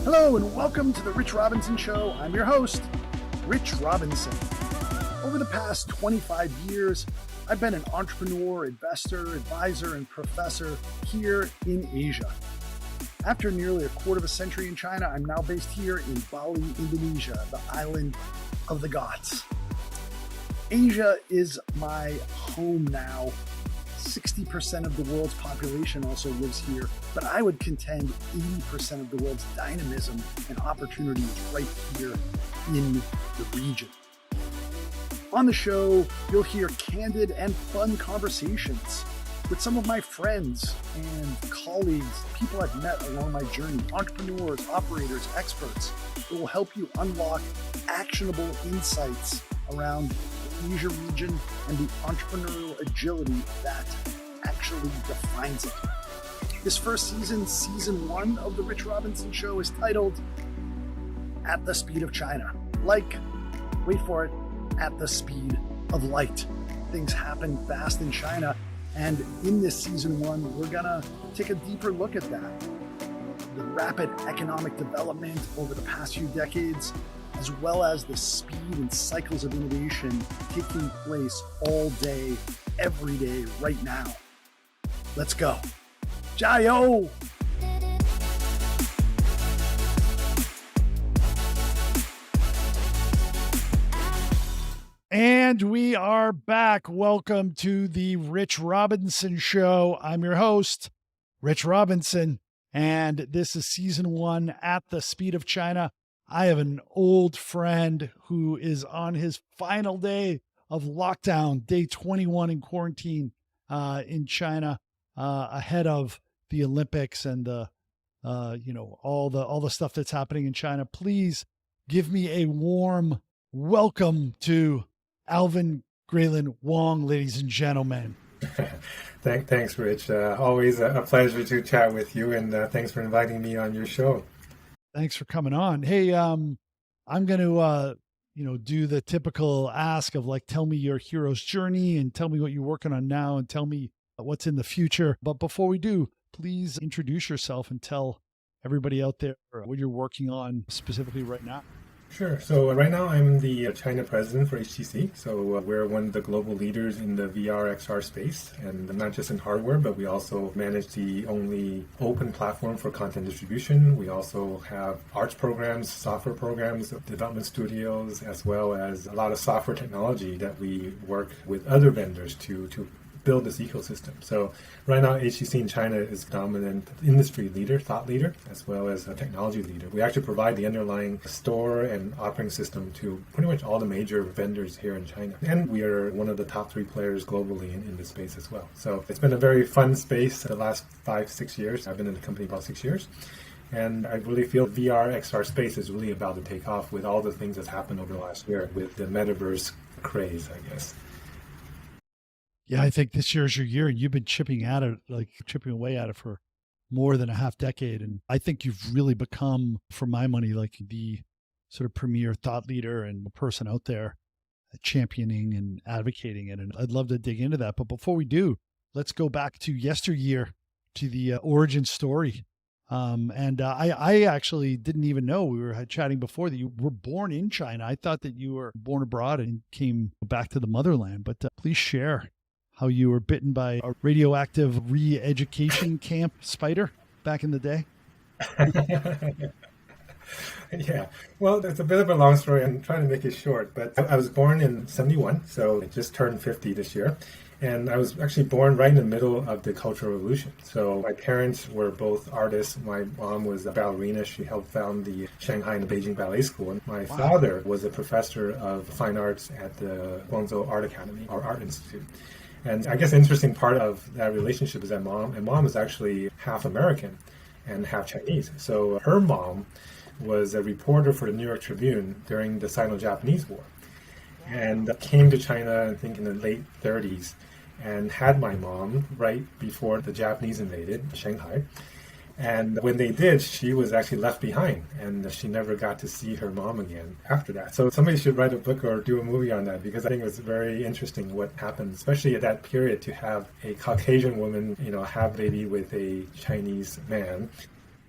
Hello and welcome to the Rich Robinson Show. I'm your host, Rich Robinson. Over the past 25 years, I've been an entrepreneur, investor, advisor, and professor here in Asia. After nearly a quarter of a century in China, I'm now based here in Bali, Indonesia, the island of the gods. Asia is my home now. 60% of the world's population also lives here, but I would contend 80% of the world's dynamism and opportunity is right here in the region. On the show, you'll hear candid and fun conversations with some of my friends and colleagues, people I've met along my journey, entrepreneurs, operators, experts, that will help you unlock actionable insights around the Asia region and the entrepreneurial agility that actually defines it. This first season, season 1 of the Rich Robinson Show, is titled At the Speed of China. Like, wait for it, at the speed of light. Things happen fast in China, and in this season 1, we're gonna take a deeper look at that. The rapid economic development over the past few decades, as well as the speed and cycles of innovation taking place all day, every day, right now. Let's go. Jiao! And we are back. Welcome to the Rich Robinson Show. I'm your host, Rich Robinson, and this is season 1, At the Speed of China. I have an old friend who is on his final day of lockdown, day 21 in quarantine in China, ahead of the Olympics and the all the stuff that's happening in China. Please give me a warm welcome to Alvin Graylin Wang, ladies and gentlemen. Thanks, Rich. Always a pleasure to chat with you, and thanks for inviting me on your show. Thanks for coming on. Hey, I'm going to, do the typical ask of like, tell me your hero's journey and tell me what you're working on now and tell me what's in the future. But before we do, please introduce yourself and tell everybody out there what you're working on specifically right now. Sure. So right now I'm the China president for HTC. So we're one of the global leaders in the VR XR space, and not just in hardware, but we also manage the only open platform for content distribution. We also have arts programs, software programs, development studios, as well as a lot of software technology that we work with other vendors to build this ecosystem. So right now, HTC in China is dominant industry leader, thought leader, as well as a technology leader. We actually provide the underlying store and operating system to pretty much all the major vendors here in China. And we are one of the top 3 players globally in this space as well. So it's been a very fun space the last 5-6 years. I've been in the company about 6 years. And I really feel VR XR space is really about to take off with all the things that's happened over the last year with the metaverse craze, I guess. Yeah, I think this year's your year, and you've been chipping away at it for more than a half decade. And I think you've really become, for my money, like the sort of premier thought leader and the person out there championing and advocating it. And I'd love to dig into that. But before we do, let's go back to yesteryear, to the origin story. I actually didn't even know, we were chatting before, that you were born in China. I thought that you were born abroad and came back to the motherland. But please share how you were bitten by a radioactive re-education camp spider back in the day. Yeah, well, it's a bit of a long story. I'm trying to make it short, but I was born in 71, so I just turned 50 this year. And I was actually born right in the middle of the Cultural Revolution. So my parents were both artists. My mom was a ballerina. She helped found the Shanghai and the Beijing Ballet School. And my father was a professor of fine arts at the Guangzhou Art Academy, or Art Institute. And I guess the interesting part of that relationship is that mom is actually half American and half Chinese. So her mom was a reporter for the New York Tribune during the Sino-Japanese War, and came to China, I think, in the late 30s, and had my mom right before the Japanese invaded Shanghai. And when they did, she was actually left behind, and she never got to see her mom again after that. So somebody should write a book or do a movie on that, because I think it was very interesting what happened, especially at that period, to have a Caucasian woman, have a baby with a Chinese man.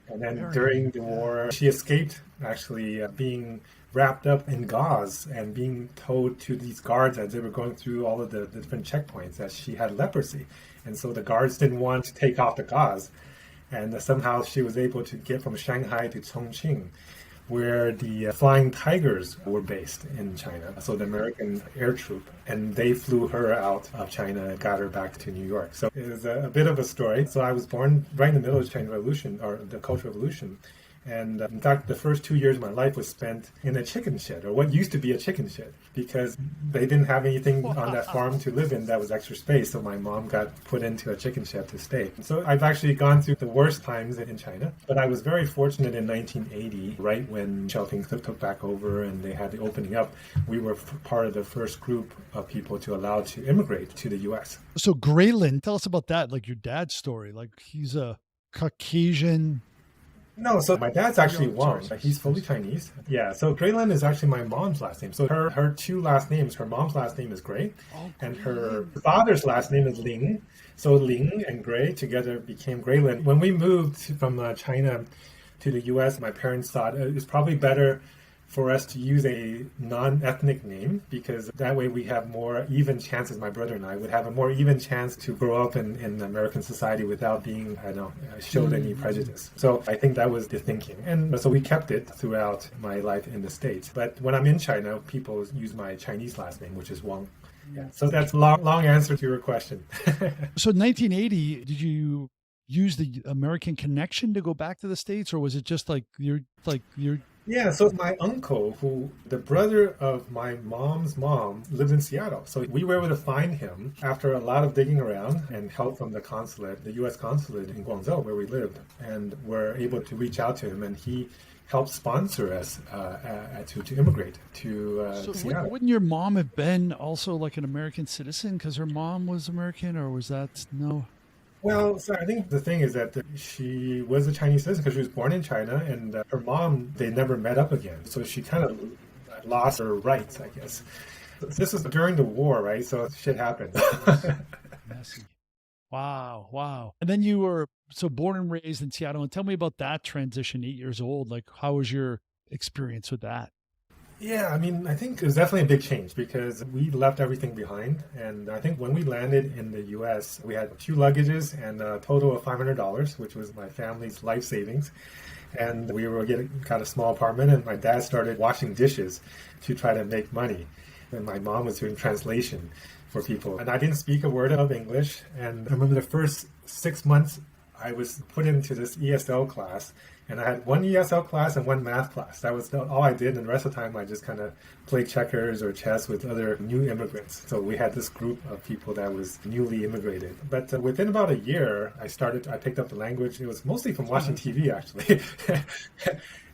And then Very during neat, the yeah. war, she escaped actually being wrapped up in gauze and being told to these guards as they were going through all of the different checkpoints that she had leprosy. And so the guards didn't want to take off the gauze. And somehow she was able to get from Shanghai to Chongqing, where the Flying Tigers were based in China, so the American air troop, and they flew her out of China and got her back to New York. So it was a bit of a story. So I was born right in the middle of the Chinese Revolution, or the Cultural Revolution. And in fact, the first 2 years of my life was spent in a chicken shed, or what used to be a chicken shed, because they didn't have anything on that farm to live in that was extra space. So my mom got put into a chicken shed to stay. So I've actually gone through the worst times in China, but I was very fortunate in 1980, right when Xiaoping took back over and they had the opening up. We were part of the first group of people to allow to immigrate to the U.S. So Graylin, tell us about that, like your dad's story. Like he's a Caucasian. No, so my dad's actually Wang. He's fully Chinese. Yeah, so Graylin is actually my mom's last name. So her two last names, her mom's last name is Gray, and her father's last name is Ling. So Ling and Gray together became Graylin. When we moved from China to the U.S., my parents thought it's probably better for us to use a non-ethnic name, because that way we have more even chances, my brother and I would have a more even chance to grow up in American society without being, showed any prejudice. So I think that was the thinking. And so we kept it throughout my life in the States. But when I'm in China, people use my Chinese last name, which is Wang. Yeah. So that's a long answer to your question. So 1980, did you use the American connection to go back to the States, or was it just like you're Yeah, so my uncle, the brother of my mom's mom, lived in Seattle. So we were able to find him after a lot of digging around and help from the consulate, the U.S. consulate in Guangzhou, where we lived, and were able to reach out to him, and he helped sponsor us to immigrate to Seattle. Wouldn't your mom have been also like an American citizen because her mom was American, or was that no? Well, so I think the thing is that she was a Chinese citizen because she was born in China, and her mom, they never met up again. So she kind of lost her rights, I guess. This was during the war, right? So shit happened. Messy. Wow. And then you were so born and raised in Seattle. And tell me about that transition, 8 years old. Like, how was your experience with that? Yeah, I mean, I think it was definitely a big change because we left everything behind. And I think when we landed in the U.S., we had 2 luggages and a total of $500, which was my family's life savings. And we got a small apartment, and my dad started washing dishes to try to make money. And my mom was doing translation for people. And I didn't speak a word of English. And I remember the first 6 months, I was put into this ESL class. And I had 1 ESL class and 1 math class. That was all I did. And the rest of the time, I just kind of played checkers or chess with other new immigrants. So we had this group of people that was newly immigrated. But within about a year, I picked up the language. It was mostly from watching TV, actually.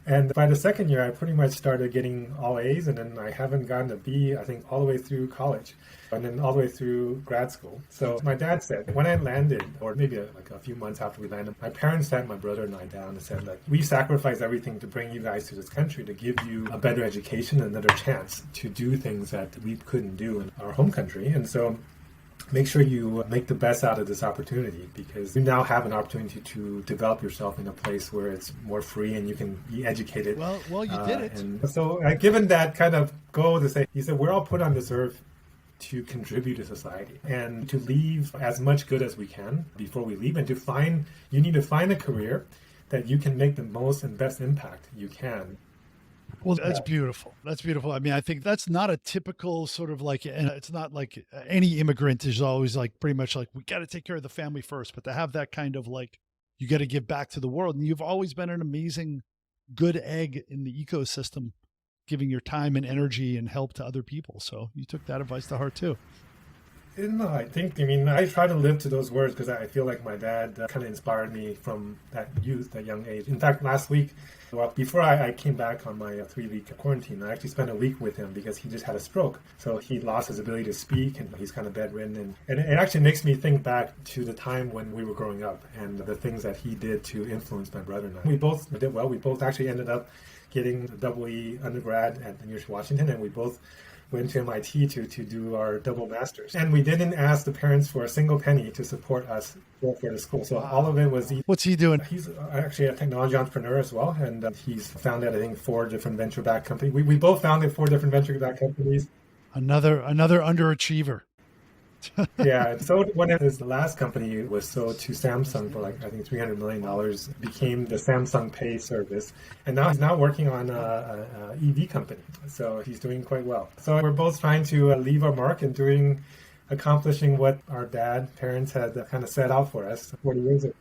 And by the second year, I pretty much started getting all A's. And then I haven't gotten a B, I think, all the way through college. And then all the way through grad school. So my dad said, when I landed, or maybe like a few months after we landed, my parents sat my brother and I down and said, like, we sacrificed everything to bring you guys to this country, to give you a better education, another chance to do things that we couldn't do in our home country. And so make sure you make the best out of this opportunity, because you now have an opportunity to develop yourself in a place where it's more free and you can be educated. Well, you did it. And so given that kind of goal to say, he said, we're all put on this earth to contribute to society and to leave as much good as we can before we leave, and you need to find a career that you can make the most and best impact you can. Well, that's beautiful. That's beautiful. I mean, I think that's not a typical sort of like, and it's not like any immigrant is always like pretty much like, we got to take care of the family first, but to have that kind of like, you got to give back to the world. And you've always been an amazing, good egg in the ecosystem, giving your time and energy and help to other people. So you took that advice to heart too. No, I try to live to those words because I feel like my dad kind of inspired me from that young age. In fact, last week, before I came back on my 3-week quarantine, I actually spent a week with him because he just had a stroke. So he lost his ability to speak, and he's kind of bedridden. And it actually makes me think back to the time when we were growing up and the things that he did to influence my brother and I. We both did well. We both actually ended up getting a double E undergrad at the University of Washington, and we both went to MIT to do our double masters. And we didn't ask the parents for a single penny to support us for the school. So all of it was... What's he doing? He's actually a technology entrepreneur as well. And he's founded, I think, 4 different venture-backed companies. We both founded 4 different venture-backed companies. Another underachiever. Yeah. So one of his last company was sold to Samsung for like, I think $300 million, became the Samsung Pay service. And now he's working on a EV company. So he's doing quite well. So we're both trying to leave our mark and accomplishing what our parents had kind of set out for us 40 years ago.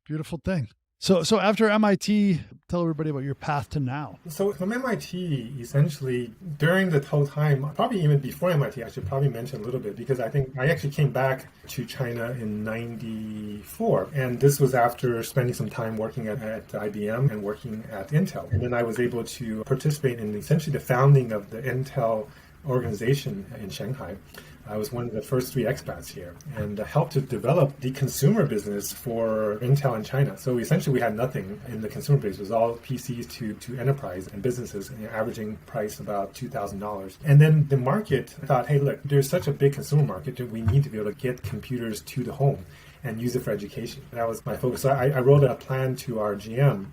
Beautiful thing. So after MIT, tell everybody about your path to now. So from MIT, essentially, during the whole time, probably even before MIT, I should probably mention a little bit, because I think I actually came back to China in 94. And this was after spending some time working at IBM and working at Intel. And then I was able to participate in essentially the founding of the Intel organization in Shanghai. I was one of the first 3 expats here and helped to develop the consumer business for Intel in China. So essentially we had nothing in the consumer business. It was all PCs to enterprise and businesses, averaging price about $2,000. And then the market thought, hey, look, there's such a big consumer market that we need to be able to get computers to the home and use it for education. That was my focus. So I wrote a plan to our GM.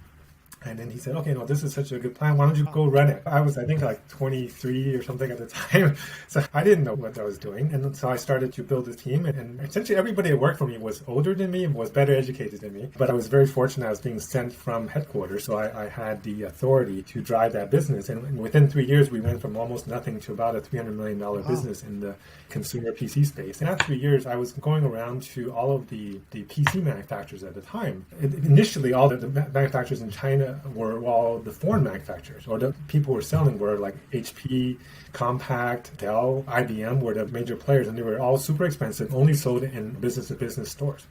And then he said, okay, no, this is such a good plan. Why don't you go run it? I was, I think, like 23 or something at the time. So I didn't know what I was doing. And so I started to build a team. And essentially everybody that worked for me was older than me and was better educated than me. But I was very fortunate. I was being sent from headquarters. So I had the authority to drive that business. And within 3 years, we went from almost nothing to about a $300 million business in the consumer PC space. And after 3 years, I was going around to all of the PC manufacturers at the time. Initially, all the manufacturers in China were all the foreign manufacturers, or the people who were selling were like HP, Compaq, Dell, IBM were the major players, and they were all super expensive, only sold in business-to-business stores.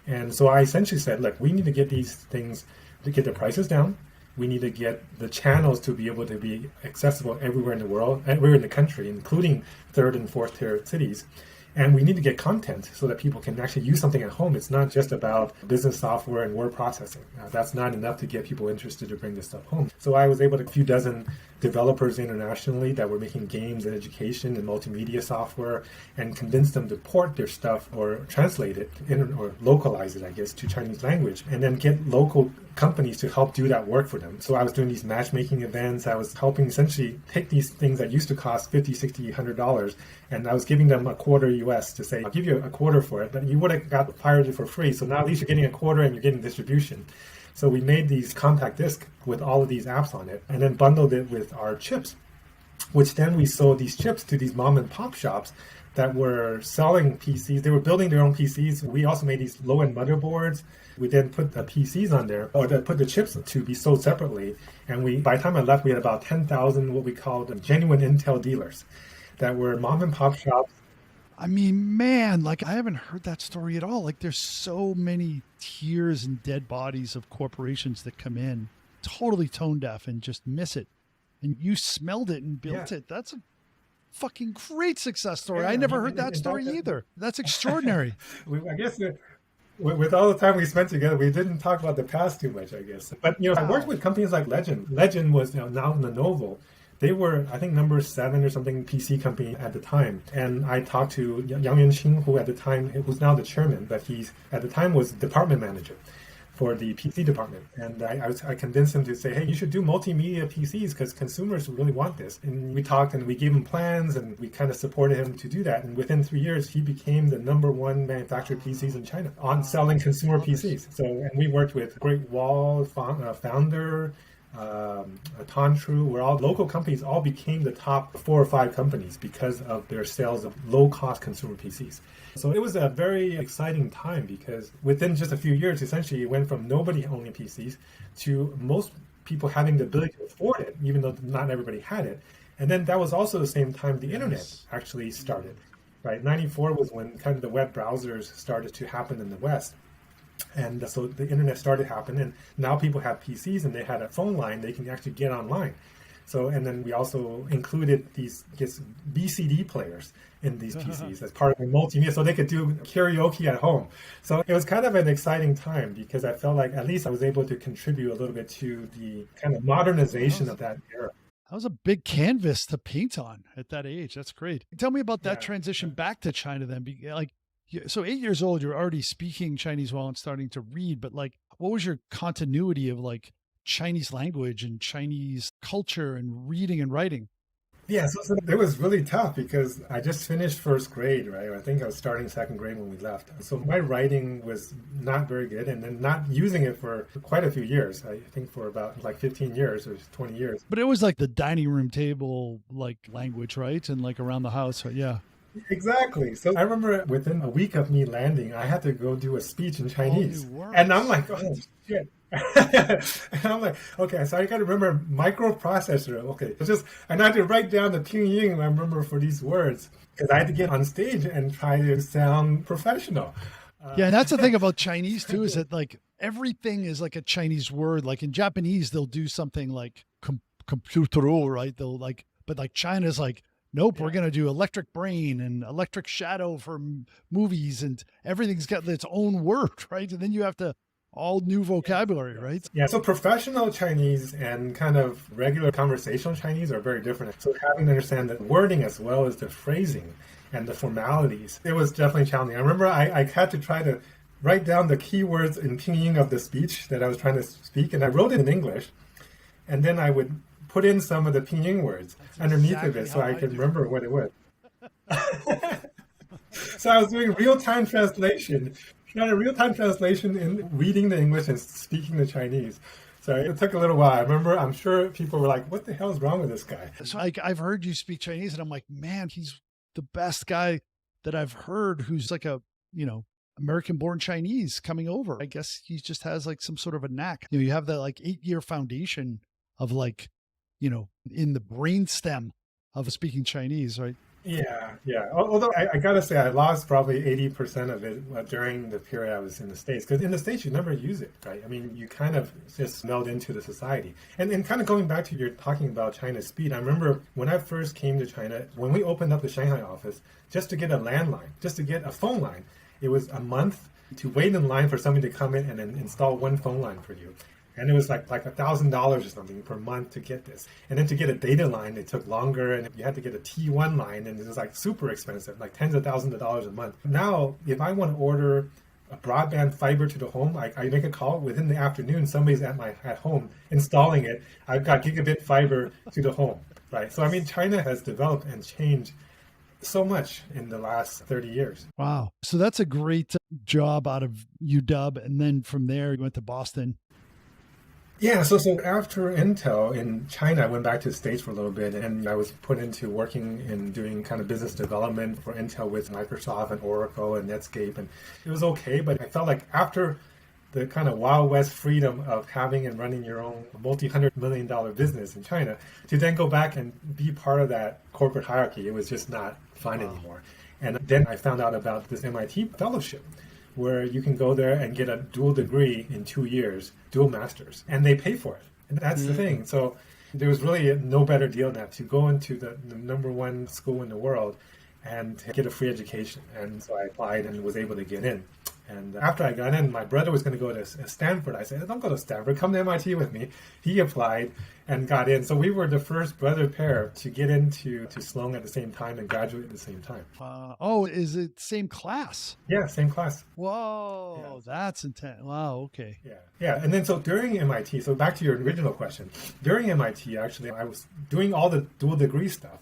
And so I essentially said, look, we need to get these things, to get the prices down. We need to get the channels to be able to be accessible everywhere in the world, everywhere in the country, including 3rd and 4th tier cities. And we need to get content so that people can actually use something at home. It's not just about business software and word processing. That's not enough to get people interested to bring this stuff home. So I was able to, a few dozen developers internationally that were making games and education and multimedia software, and convince them to port their stuff or translate it or localize it, I guess, to Chinese language, and then get local companies to help do that work for them. So I was doing these matchmaking events. I was helping essentially take these things that used to cost $50, $60, $100, and I was giving them a quarter US to say, I'll give you a quarter for it, but you would have got pirated for free. So now at least you're getting a quarter and you're getting distribution. So we made these compact discs with all of these apps on it, and then bundled it with our chips, which then we sold these chips to these mom and pop shops that were selling PCs. They were building their own PCs. We also made these low-end motherboards. We then put the PCs on there, or put the chips to be sold separately. And by the time I left, we had about 10,000 what we called genuine Intel dealers that were mom and pop shops. I mean, man, like I haven't heard that story at all. Like there's so many tears and dead bodies of corporations that come in totally tone deaf and just miss it. And you smelled it and built it. That's a fucking great success story. I never heard that story either. That's extraordinary. I guess with all the time we spent together, we didn't talk about the past too much, I guess. But, I worked with companies like Legend. Legend was now Lenovo. They were, I think, number 7 or something PC company at the time. And I talked to Yang Yuanqing, who at the time, who's now the chairman, but he's at the time was department manager for the PC department. And I convinced him to say, hey, you should do multimedia PCs because consumers really want this. And we talked and we gave him plans and we kind of supported him to do that. And within 3 years, he became the number 1 manufacturer of PCs in China on selling consumer PCs. So, and we worked with Great Wall, founder, Tantru, where all local companies all became the top 4 or 5 companies because of their sales of low-cost consumer PCs. So it was a very exciting time because within just a few years, essentially, it went from nobody owning PCs to most people having the ability to afford it, even though not everybody had it. And then that was also the same time the internet actually started, right? 94 was when kind of the web browsers started to happen in the West. And so the internet started happening, and now people have PCs and they had a phone line, they can actually get online. So, and then we also included these VCD players in these PCs as part of the multimedia, so they could do karaoke at home. So it was kind of an exciting time because I felt like at least I was able to contribute a little bit to the kind of modernization of that era. That was a big canvas to paint on at that age. That's great. Tell me about that transition back to China then. Like, so 8 years old, you're already speaking Chinese well and starting to read, but like, what was your continuity of like Chinese language and Chinese culture and reading and writing? Yeah, so it was really tough because I just finished first grade, right? I think I was starting second grade when we left. So my writing was not very good, and then not using it for quite a few years. I think for about like 15 years or 20 years. But it was like the dining room table, like language, right? And like around the house. Yeah. Exactly. So I remember within a week of me landing, I had to go do a speech in Chinese. And I'm like, oh, shit. And I'm like, okay, so I got to remember microprocessor. Okay, and I had to write down the pinyin, I remember, for these words because I had to get on stage and try to sound professional. Yeah, and that's the thing about Chinese too, is that like everything is like a Chinese word. Like in Japanese, they'll do something like computero, right? They'll like, but like China's like, nope, we're going to do electric brain and electric shadow for movies, and everything's got its own word, right? And then you have to all new vocabulary, right? Yeah, so professional Chinese and kind of regular conversational Chinese are very different. So having to understand the wording as well as the phrasing and the formalities, it was definitely challenging. I remember I had to try to write down the keywords in pinyin of the speech that I was trying to speak, and I wrote it in English, and then I would put in some of the pinyin words underneath of it so I could remember what it was. So I was doing real-time translation, in reading the English and speaking the Chinese. So it took a little while. I'm sure people were like, what the hell is wrong with this guy? So I've heard you speak Chinese, and I'm like, man, he's the best guy that I've heard who's like a, American-born Chinese coming over. I guess he just has like some sort of a knack. You have that like 8-year foundation of like, in the brainstem of speaking Chinese, right? Yeah. Although I got to say, I lost probably 80% of it during the period I was in the States. Because in the States, you never use it, right? I mean, you kind of just meld into the society. And kind of going back to your talking about China's speed, I remember when I first came to China, when we opened up the Shanghai office, just to get a landline, just to get a phone line, it was a month to wait in line for somebody to come in and then install one phone line for you. And it was like $1,000 or something per month to get this. And then to get a data line, it took longer, and you had to get a T1 line, and it was like super expensive, like tens of thousands of dollars a month. Now, if I want to order a broadband fiber to the home, I make a call within the afternoon, somebody's at home installing it. I've got gigabit fiber to the home, right? So, I mean, China has developed and changed so much in the last 30 years. Wow. So that's a great job out of UW. And then from there, you went to Boston. Yeah, so after Intel in China, I went back to the States for a little bit, and I was put into working and doing kind of business development for Intel with Microsoft and Oracle and Netscape, and it was okay, but I felt like after the kind of Wild West freedom of having and running your own multi-$100 million business in China, to then go back and be part of that corporate hierarchy, it was just not fun anymore. And then I found out about this MIT fellowship, where you can go there and get a dual degree in 2 years, dual masters, and they pay for it. And that's the thing. So there was really no better deal than that, to go into the number one school in the world and get a free education. And so I applied and was able to get in. And after I got in, my brother was going to go to Stanford. I said, don't go to Stanford, come to MIT with me. He applied and got in. So we were the first brother pair to get into Sloan at the same time and graduate at the same time. Is it same class? Yeah, same class. Whoa, yeah. That's intense. Wow, okay. Yeah. And then so during MIT, so back to your original question, during MIT, actually, I was doing all the dual degree stuff.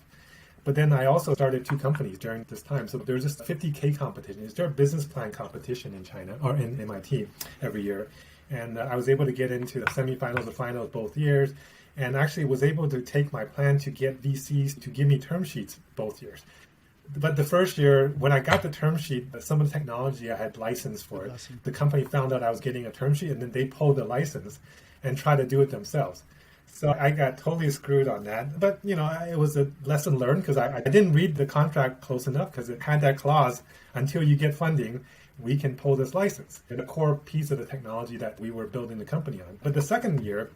But then I also started 2 companies during this time. So there's this 50K competition. Is there a business plan competition in China or in MIT every year? And I was able to get into the semifinals or finals both years, and actually was able to take my plan to get VCs to give me term sheets both years. But the first year, when I got the term sheet, some of the technology I had licensed for it, the company found out I was getting a term sheet, and then they pulled the license and tried to do it themselves. So I got totally screwed on that. But, it was a lesson learned, because I didn't read the contract close enough, because it had that clause, until you get funding, we can pull this license. And a core piece of the technology that we were building the company on. But the second year,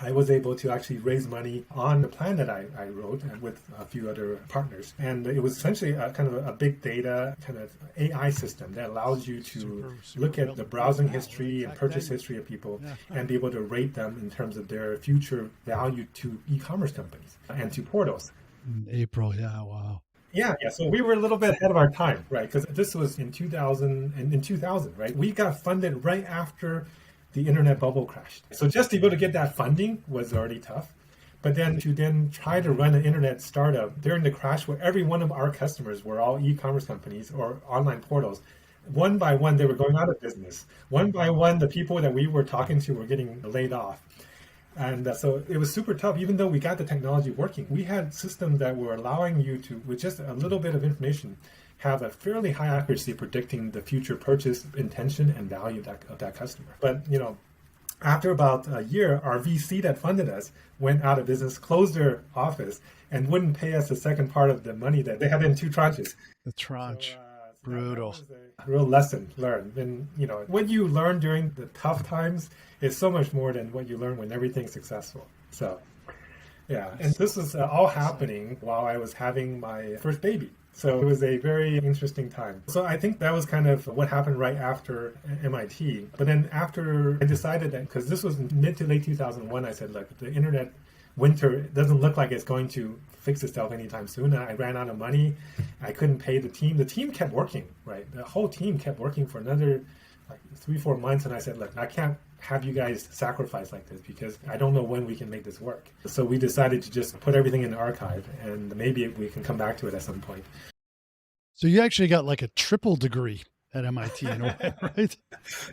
I was able to actually raise money on the plan that I wrote with a few other partners. And it was essentially kind of a big data kind of AI system that allows you to look at the browsing history and purchase history of people and be able to rate them in terms of their future value to e-commerce companies and to portals. In April, yeah, wow. Yeah. So we were a little bit ahead of our time, right? Because this was in 2000, and in 2000, right? We got funded right after the internet bubble crashed. So just to be able to get that funding was already tough. But then to try to run an internet startup during the crash where every one of our customers were all e-commerce companies or online portals, one by one, they were going out of business. One by one, the people that we were talking to were getting laid off. And so it was super tough, even though we got the technology working. We had systems that were allowing you to, with just a little bit of information, have a fairly high accuracy predicting the future purchase intention and value of that customer. But, after about a year, our VC that funded us went out of business, closed their office, and wouldn't pay us the second part of the money that they had in 2 tranches. The tranche. Brutal. That was a real lesson learned. And, what you learn during the tough times is so much more than what you learn when everything's successful. So, yeah. And this was all happening while I was having my first baby. So it was a very interesting time. So I think that was kind of what happened right after MIT. But then after I decided that, because this was mid to late 2001, I said, look, the internet winter doesn't look like it's going to fix itself anytime soon. I ran out of money. I couldn't pay the team. The team kept working, right? The whole team kept working for another 3-4 months. And I said, look, I can't have you guys sacrifice like this because I don't know when we can make this work. So we decided to just put everything in the archive and maybe we can come back to it at some point. So you actually got like a triple degree at MIT in a way, right?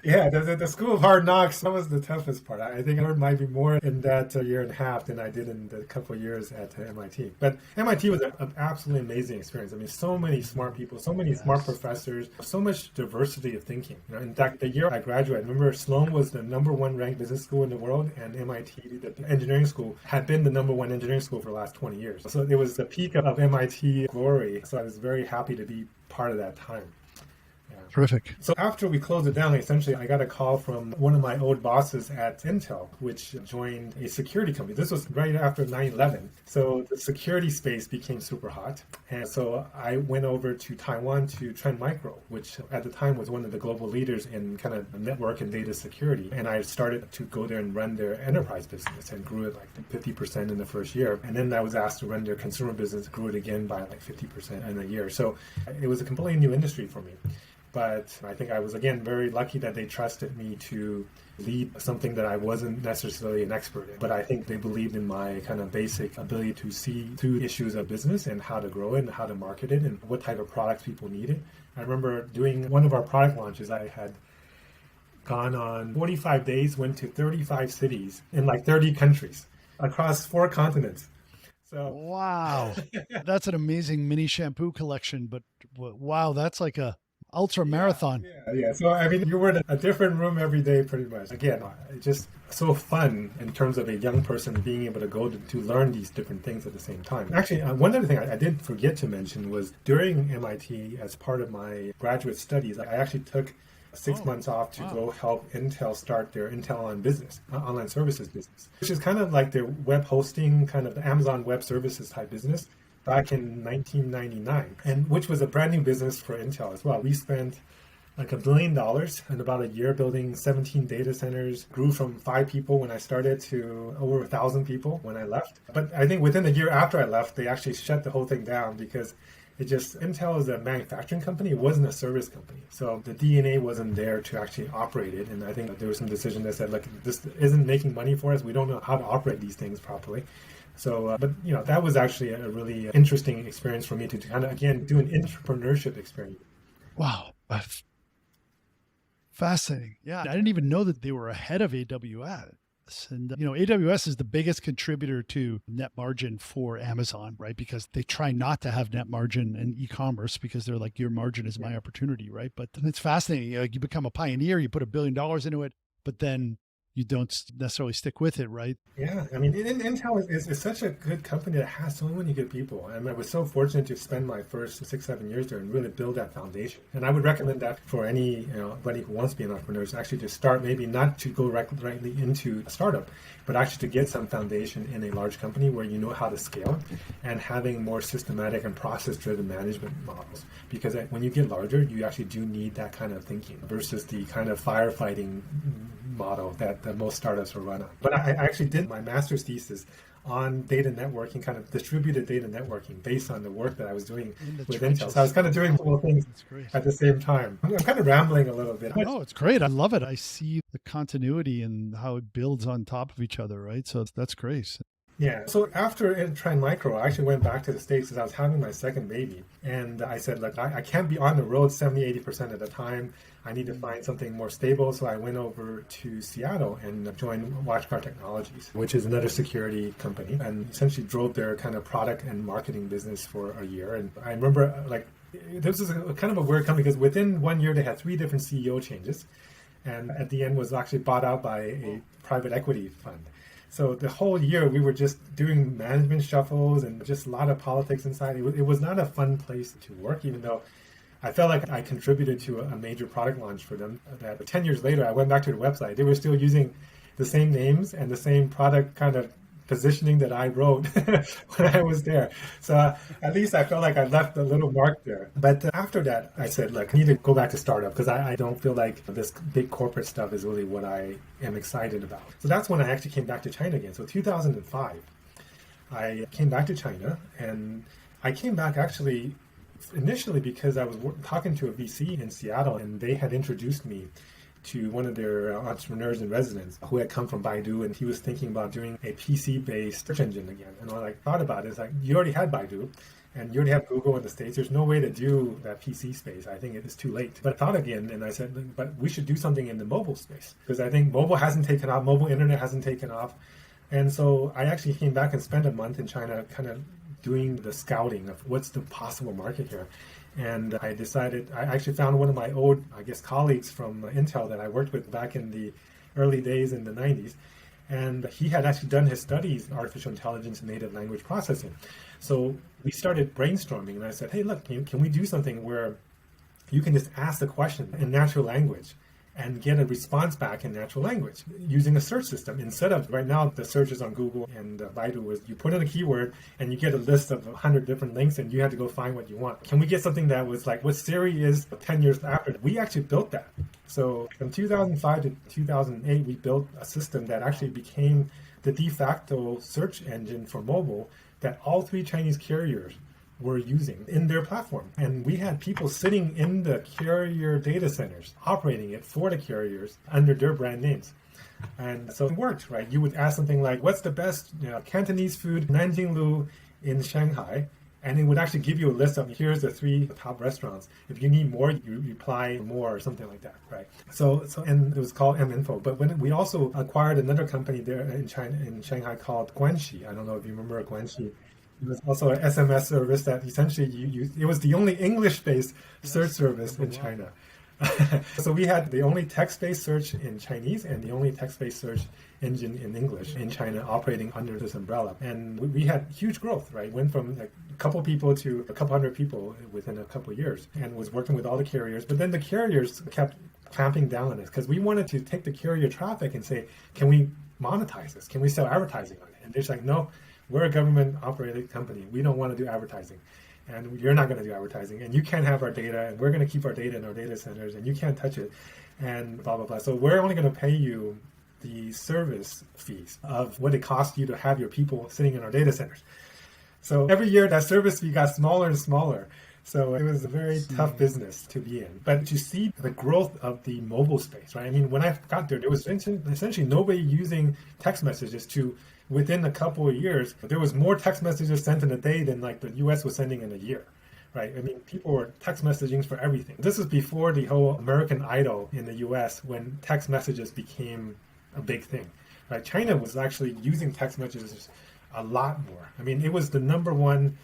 Yeah, the School of Hard Knocks, that was the toughest part. I think I learned maybe more in that year and a half than I did in the couple of years at MIT. But MIT was an absolutely amazing experience. I mean, so many smart people, so many smart professors, so much diversity of thinking. In fact, the year I graduated, I remember Sloan was the #1 ranked business school in the world, and MIT, the engineering school, had been the #1 engineering school for the last 20 years. So it was the peak of MIT glory. So I was very happy to be part of that time. Terrific. So after we closed it down, essentially, I got a call from one of my old bosses at Intel, which joined a security company. This was right after 9/11. So the security space became super hot. And so I went over to Taiwan to Trend Micro, which at the time was one of the global leaders in kind of network and data security. And I started to go there and run their enterprise business and grew it like 50% in the first year. And then I was asked to run their consumer business, grew it again by like 50% in a year. So it was a completely new industry for me. But I think I was, again, very lucky that they trusted me to lead something that I wasn't necessarily an expert in. But I think they believed in my kind of basic ability to see through issues of business and how to grow it and how to market it and what type of products people needed. I remember doing one of our product launches. I had gone on 45 days, went to 35 cities in like 30 countries across 4 continents. So wow, that's an amazing mini shampoo collection. But wow, that's like a ultra marathon. Yeah. So, I mean, you were in a different room every day, pretty much. Again, it's just so fun in terms of a young person being able to go to learn these different things at the same time. Actually, one other thing I did forget to mention was during MIT, as part of my graduate studies, I actually took 6 months off to go help Intel start their Intel on business, online services business, which is kind of like their web hosting, kind of the Amazon Web Services type business, back in 1999, and which was a brand new business for Intel as well. We spent like $1 billion in about a year building 17 data centers, grew from 5 people when I started to over 1,000 people when I left. But I think within a year after I left, they actually shut the whole thing down because Intel is a manufacturing company. It wasn't a service company. So the DNA wasn't there to actually operate it. And I think there was some decision that said, look, this isn't making money for us. We don't know how to operate these things properly. So, but that was actually a really interesting experience for me to kind of, again, do an entrepreneurship experience. Wow. Fascinating. Yeah. I didn't even know that they were ahead of AWS. And, AWS is the biggest contributor to net margin for Amazon, right? Because they try not to have net margin in e-commerce because they're like, your margin is my opportunity, right? But it's fascinating. You become a pioneer, you put $1 billion into it, but then you don't necessarily stick with it, right? Yeah, I mean, Intel is such a good company that has so many good people. And I was so fortunate to spend my first 6, 7 years there and really build that foundation. And I would recommend that for anybody who wants to be an entrepreneur, is actually to start, maybe not to go directly into a startup, but actually to get some foundation in a large company where you know how to scale and having more systematic and process-driven management models. Because when you get larger, you actually do need that kind of thinking versus the kind of firefighting model that most startups are run on. But I actually did my master's thesis on data networking, kind of distributed data networking based on the work that I was doing with Intel. So I was kind of doing multiple things at the same time. I'm kind of rambling a little bit. No, it's great. I love it. I see the continuity and how it builds on top of each other, right? So that's great. Yeah. So after Trend Micro, I actually went back to the States because I was having my second baby. And I said, look, I can't be on the road 70-80% of the time. I need to find something more stable. So I went over to Seattle and joined WatchGuard Technologies, which is another security company, and essentially drove their kind of product and marketing business for a year. And I remember, like, this was kind of a weird company because within 1 year, they had 3 different CEO changes. And at the end was actually bought out by a private equity fund. So the whole year we were just doing management shuffles and just a lot of politics inside. It was not a fun place to work, even though I felt like I contributed to a major product launch for them. That 10 years later, I went back to the website. They were still using the same names and the same product kind of positioning that I wrote when I was there. So at least I felt like I left a little mark there. But after that, I said, look, I need to go back to startup because I don't feel like this big corporate stuff is really what I am excited about. So that's when I actually came back to China again. So 2005, I came back to China, and I came back actually initially because I was talking to a VC in Seattle, and they had introduced me to one of their entrepreneurs in residence who had come from Baidu, and he was thinking about doing a PC-based search engine again. And I thought about it, it's like, you already had Baidu, and you already have Google in the States. There's no way to do that PC space. I think it is too late. But I thought again, and I said, but we should do something in the mobile space, because I think mobile hasn't taken off, mobile internet hasn't taken off. And so I actually came back and spent a month in China kind of doing the scouting of what's the possible market here. And I decided, I actually found one of my old, colleagues from Intel that I worked with back in the early days in the 90s. And he had actually done his studies in artificial intelligence and native language processing. So we started brainstorming, and I said, hey, look, can we do something where you can just ask the question in natural language and get a response back in natural language using a search system. Instead of right now, the searches on Google and Baidu was you put in a keyword and you get a list of 100 different links and you had to go find what you want. Can we get something that was like what Siri is 10 years after? We actually built that. So from 2005 to 2008, we built a system that actually became the de facto search engine for mobile that all 3 Chinese carriers were using in their platform. And we had people sitting in the carrier data centers operating it for the carriers under their brand names. And so it worked, right? You would ask something like, what's the best Cantonese food, Nanjing Lu in Shanghai? And it would actually give you a list of, here's the 3 top restaurants. If you need more, you reply more or something like that, right? So and it was called M-Info. But when we also acquired another company there in China, in Shanghai called Guanxi. I don't know if you remember Guanxi. It was also an SMS service that essentially it was the only English-based search service in China. So we had the only text-based search in Chinese and the only text-based search engine in English in China operating under this umbrella. And we had huge growth, right? Went from like a couple people to a couple hundred people within a couple of years, and was working with all the carriers. But then the carriers kept clamping down on us because we wanted to take the carrier traffic and say, can we monetize this? Can we sell advertising on it? And they're just like, no. We're a government-operated company. We don't want to do advertising, and you're not going to do advertising, and you can't have our data, and we're going to keep our data in our data centers, and you can't touch it, and blah, blah, blah. So we're only going to pay you the service fees of what it costs you to have your people sitting in our data centers. So every year, that service fee got smaller and smaller. So it was a very tough business to be in. But to see the growth of the mobile space, right? I mean, when I got there was essentially nobody using text messages to, within a couple of years, there was more text messages sent in a day than like the US was sending in a year, right? I mean, people were text messaging for everything. This is before the whole American Idol in the US when text messages became a big thing, right? China was actually using text messages a lot more. I mean, it was the number one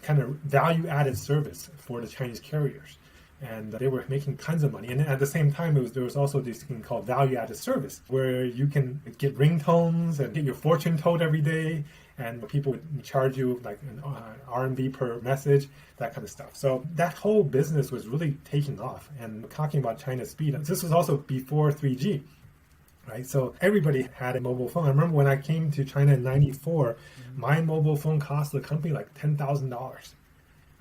kind of value-added service for the Chinese carriers. and they were making tons of money. And at the same time, there was also this thing called value-added service, where you can get ringtones and get your fortune told every day, and people would charge you like an RMB per message, that kind of stuff. So that whole business was really taking off. And talking about China's speed, this was also before 3G. Right, so everybody had a mobile phone. I remember when I came to China in '94, my mobile phone cost the company like $10,000.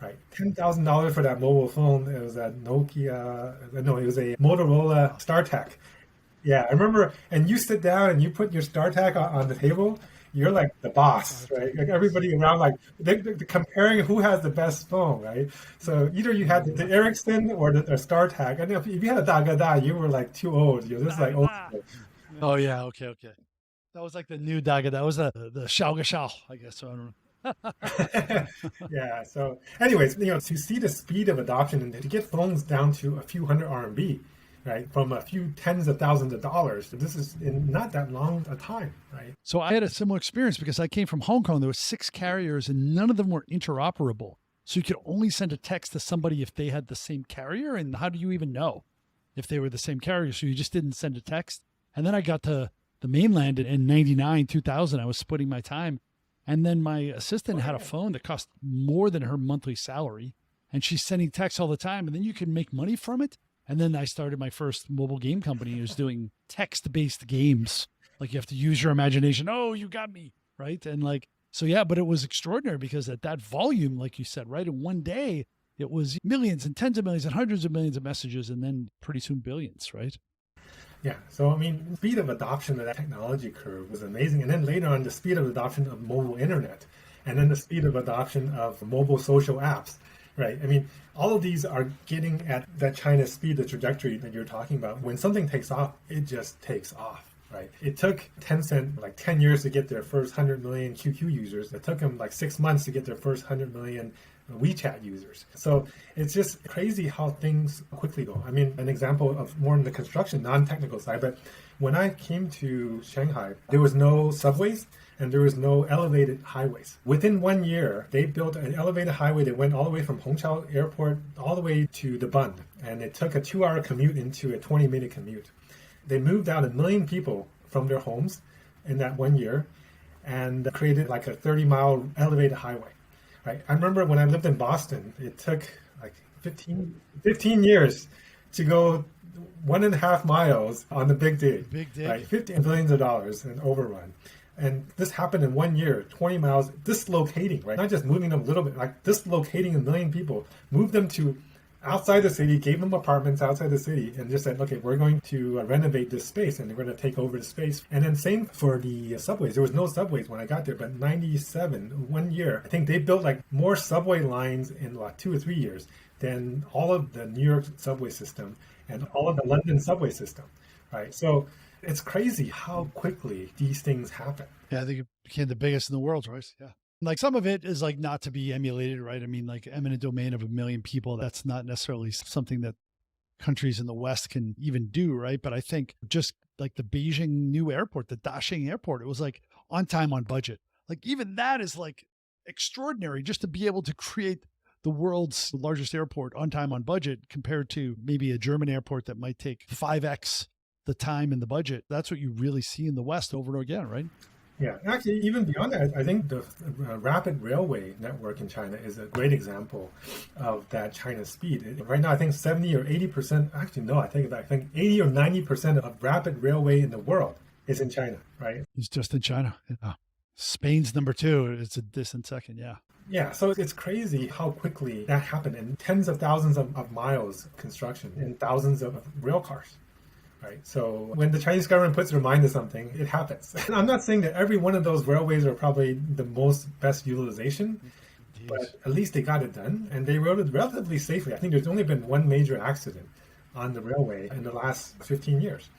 Right, $10,000 for that mobile phone. It was a Nokia. No, it was a Motorola StarTAC. Yeah, I remember. And you sit down and you put your StarTAC on the table. You're like the boss, right? Like everybody around, like they're comparing who has the best phone, right? So either you had the Ericsson or the StarTAC. And if you had a Dagada, you were like too old. You're just like old. Oh yeah, okay. That was like the new Daga. That was the Xiao Gashao, I guess. So I don't know. Yeah. So, anyways, to see the speed of adoption and to get phones down to a few hundred RMB, right, from a few tens of thousands of dollars. This is in not that long a time, right? So I had a similar experience because I came from Hong Kong. There were 6 carriers and none of them were interoperable. So you could only send a text to somebody if they had the same carrier. And how do you even know if they were the same carrier? So you just didn't send a text. And then I got to the mainland in 99, 2000. I was splitting my time. And then my assistant had a phone that cost more than her monthly salary. And she's sending texts all the time. And then you can make money from it. And then I started my first mobile game company. It was doing text-based games. Like you have to use your imagination. Oh, you got me. Right. And like, so yeah, but it was extraordinary because at that volume, like you said, right, in one day, it was millions and tens of millions and hundreds of millions of messages. And then pretty soon billions, right? Yeah, so I mean, the speed of adoption of that technology curve was amazing. And then later on, the speed of adoption of mobile internet, and then the speed of adoption of mobile social apps, right? I mean, all of these are getting at that China speed, the trajectory that you're talking about. When something takes off, it just takes off, right? It took Tencent like 10 years to get their first 100 million QQ users. It took them like 6 months to get their first 100 million WeChat users. So it's just crazy how things quickly go. I mean, an example of more on the construction, non-technical side, but when I came to Shanghai, there was no subways and there was no elevated highways. Within 1 year, they built an elevated highway that went all the way from Hongqiao Airport all the way to the Bund. And it took a 2-hour commute into a 20-minute commute. They moved out 1 million people from their homes in that 1 year and created like a 30-mile elevated highway. Right. I remember when I lived in Boston, it took like 15 years to go 1.5 miles on the Big Dig. Right, $50 billions and overrun. And this happened in 1 year, 20 miles, dislocating, right? Not just moving them a little bit, like dislocating 1 million people, moved them to outside the city, gave them apartments outside the city, and just said, okay, we're going to renovate this space and we're going to take over the space. And then same for the subways. There was no subways when I got there, but 97, 1 year, I think they built like more subway lines in like 2 or 3 years than all of the New York subway system and all of the London subway system, right? So it's crazy how quickly these things happen. Yeah, I think it became the biggest in the world, Royce. Yeah. Like some of it is like not to be emulated, right? I mean, like eminent domain of 1 million people, that's not necessarily something that countries in the West can even do, right? But I think just like the Beijing new airport, the Dashing airport, it was like on time, on budget. Like even that is like extraordinary just to be able to create the world's largest airport on time, on budget compared to maybe a German airport that might take 5x the time and the budget. That's what you really see in the West over and over again, right? Yeah, actually, even beyond that, I think the rapid railway network in China is a great example of that China speed. Right now, I think 70 or 80%, actually, no, I think 80 or 90% of rapid railway in the world is in China, right? It's just in China. Yeah. Spain's number 2. It's a distant second, yeah. Yeah, so it's crazy how quickly that happened in tens of thousands of miles of construction and thousands of rail cars. Right. So when the Chinese government puts their mind to something, it happens. And I'm not saying that every one of those railways are probably the best utilization, but at least they got it done and they rode it relatively safely. I think there's only been one major accident on the railway in the last 15 years.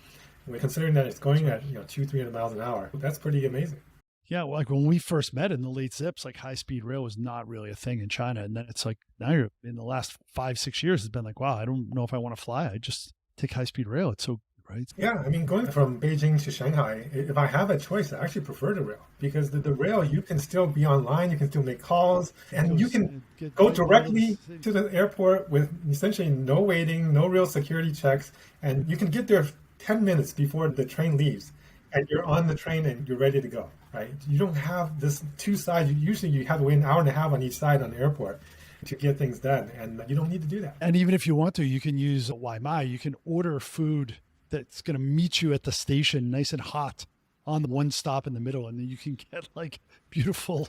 Considering that it's going at 200-300 miles an hour, that's pretty amazing. Yeah, well, like when we first met in the late zips, like high-speed rail was not really a thing in China. And then it's like now you're in the last 5-6 years, it's been like, wow, I don't know if I want to fly. I just take high-speed rail. It's so right? Yeah, I mean, going from Beijing to Shanghai, if I have a choice, I actually prefer the rail because the rail, you can still be online, you can still make calls, and you can go directly to the airport with essentially no waiting, no real security checks, and you can get there 10 minutes before the train leaves, and you're on the train and you're ready to go, right? You don't have this two sides. Usually you have to wait an hour and a half on each side on the airport to get things done, and you don't need to do that. And even if you want to, you can use Waimai. You can order food that's going to meet you at the station nice and hot on the one stop in the middle, and then you can get like beautiful.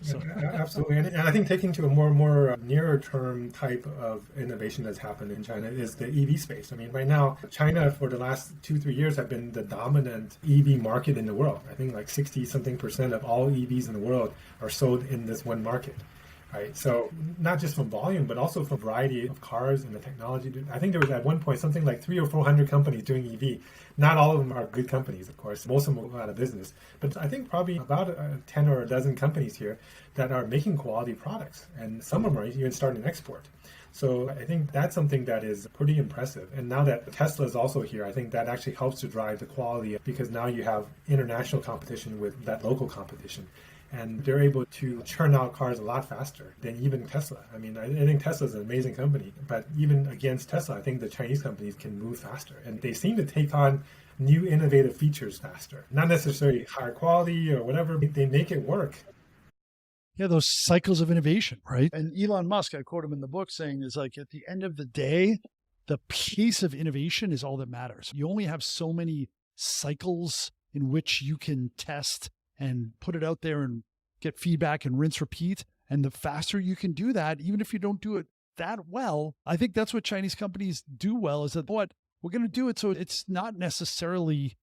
So. Absolutely. And I think taking to a more nearer term type of innovation that's happened in China is the EV space. I mean, right now, China for the last 2-3 years have been the dominant EV market in the world. I think like 60-something% of all EVs in the world are sold in this one market. Right. So not just from volume, but also from variety of cars and the technology. I think there was at one point something like 300 or 400 companies doing EV. Not all of them are good companies, of course. Most of them will go out of business. But I think probably about 10 or a dozen companies here that are making quality products. And some of them are even starting to export. So I think that's something that is pretty impressive. And now that Tesla is also here, I think that actually helps to drive the quality because now you have international competition with that local competition. And they're able to churn out cars a lot faster than even Tesla. I mean, I think Tesla is an amazing company, but even against Tesla, I think the Chinese companies can move faster. And they seem to take on new innovative features faster. Not necessarily higher quality or whatever, they make it work. Yeah, those cycles of innovation, right? And Elon Musk, I quote him in the book saying, is like, at the end of the day, the pace of innovation is all that matters. You only have so many cycles in which you can test and put it out there and get feedback and rinse, repeat. And the faster you can do that, even if you don't do it that well, I think that's what Chinese companies do well, is that what we're going to do it so it's not necessarily,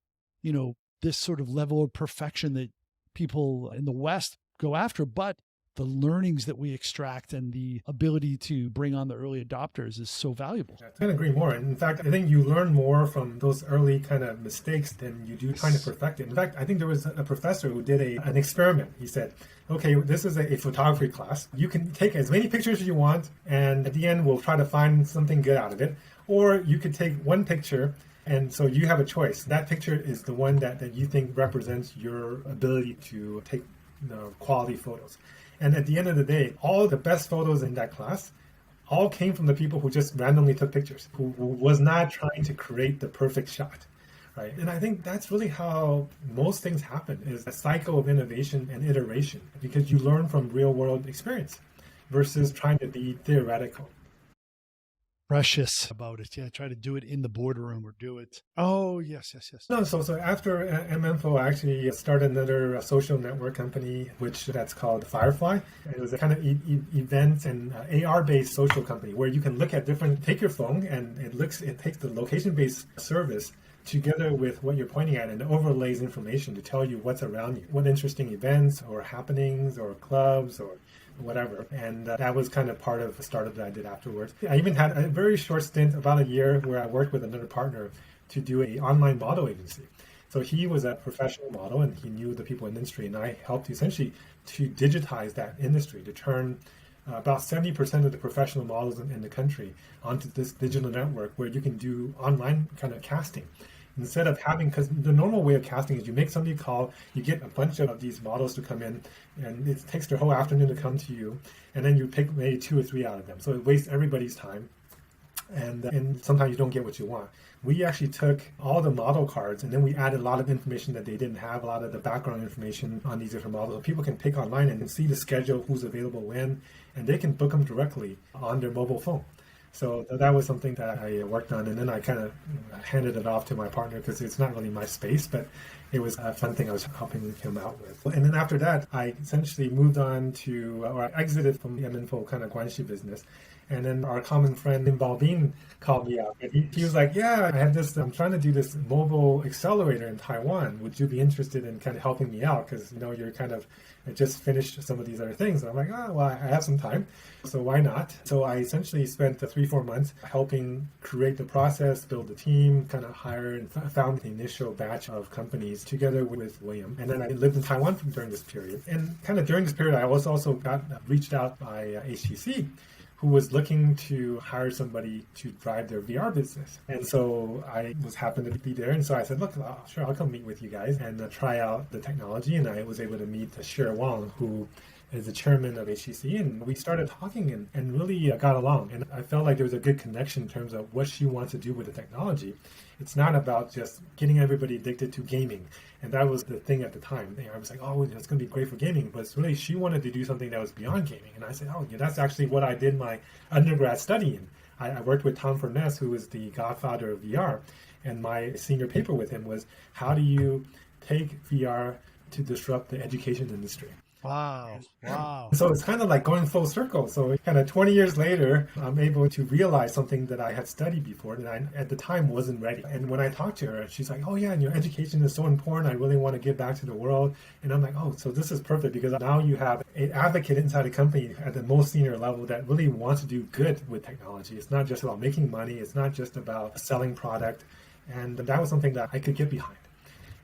this sort of level of perfection that people in the West go after, but the learnings that we extract and the ability to bring on the early adopters is so valuable. I couldn't agree more. In fact, I think you learn more from those early kind of mistakes than you do trying to perfect it. In fact, I think there was a professor who did an experiment. He said, okay, this is a photography class. You can take as many pictures as you want, and at the end, we'll try to find something good out of it. Or you could take one picture, and so you have a choice. That picture is the one that you think represents your ability to take quality photos. And at the end of the day, all the best photos in that class all came from the people who just randomly took pictures, who was not trying to create the perfect shot, right? And I think that's really how most things happen, is a cycle of innovation and iteration, because you learn from real world experience versus trying to be theoretical. Precious about it. Yeah, try to do it in the boardroom or do it. Oh, yes. No, so after MNFO, I actually started another social network company, that's called Firefly. It was a kind of events and AR-based social company where you can look at take your phone and it takes the location-based service together with what you're pointing at and overlays information to tell you what's around you, what interesting events or happenings or clubs or whatever. And that was kind of part of the startup that I did afterwards. I even had a very short stint, about a year, where I worked with another partner to do an online model agency. So he was a professional model and he knew the people in the industry, and I helped essentially to digitize that industry, to turn about 70% of the professional models in the country onto this digital network where you can do online kind of casting. Instead of because the normal way of casting is you make somebody call, you get a bunch of these models to come in, and it takes their whole afternoon to come to you, and then you pick maybe 2 or 3 out of them. So it wastes everybody's time, and sometimes you don't get what you want. We actually took all the model cards, and then we added a lot of information that they didn't have, a lot of the background information on these different models. So people can pick online and see the schedule, who's available when, and they can book them directly on their mobile phone. So that was something that I worked on, and then I kind of handed it off to my partner because it's not really my space, but it was a fun thing I was helping him out with. And then after that, I essentially moved on or I exited from the MNFO kind of Guanxi business. And then our common friend Balbin called me up. And he was like, yeah, I'm trying to do this mobile accelerator in Taiwan. Would you be interested in kind of helping me out? Because, you're kind of just finished some of these other things. And I'm like, well, I have some time, so why not? So I essentially spent 3-4 months helping create the process, build the team, kind of hire and found the initial batch of companies together with William. And then I lived in Taiwan during this period. And kind of during this period, I was also got reached out by HTC, who was looking to hire somebody to drive their VR business. And so I was happened to be there. And so I said, look, sure, I'll come meet with you guys and try out the technology. And I was able to meet Shir Wang, who is the chairman of HTC, and we started talking and really got along. And I felt like there was a good connection in terms of what she wants to do with the technology. It's not about just getting everybody addicted to gaming. And that was the thing at the time. I was like, oh, it's going to be great for gaming. But it's really, she wanted to do something that was beyond gaming. And I said, oh, yeah, that's actually what I did my undergrad study in. I worked with Tom Furness, who was the godfather of VR. And my senior paper with him was, how do you take VR to disrupt the education industry? Wow. So it's kind of like going full circle. So kind of 20 years later, I'm able to realize something that I had studied before that I, at the time, wasn't ready. And when I talked to her, she's like, oh yeah, and your education is so important. I really want to give back to the world. And I'm like, oh, so this is perfect because now you have an advocate inside a company at the most senior level that really wants to do good with technology. It's not just about making money. It's not just about selling product. And that was something that I could get behind.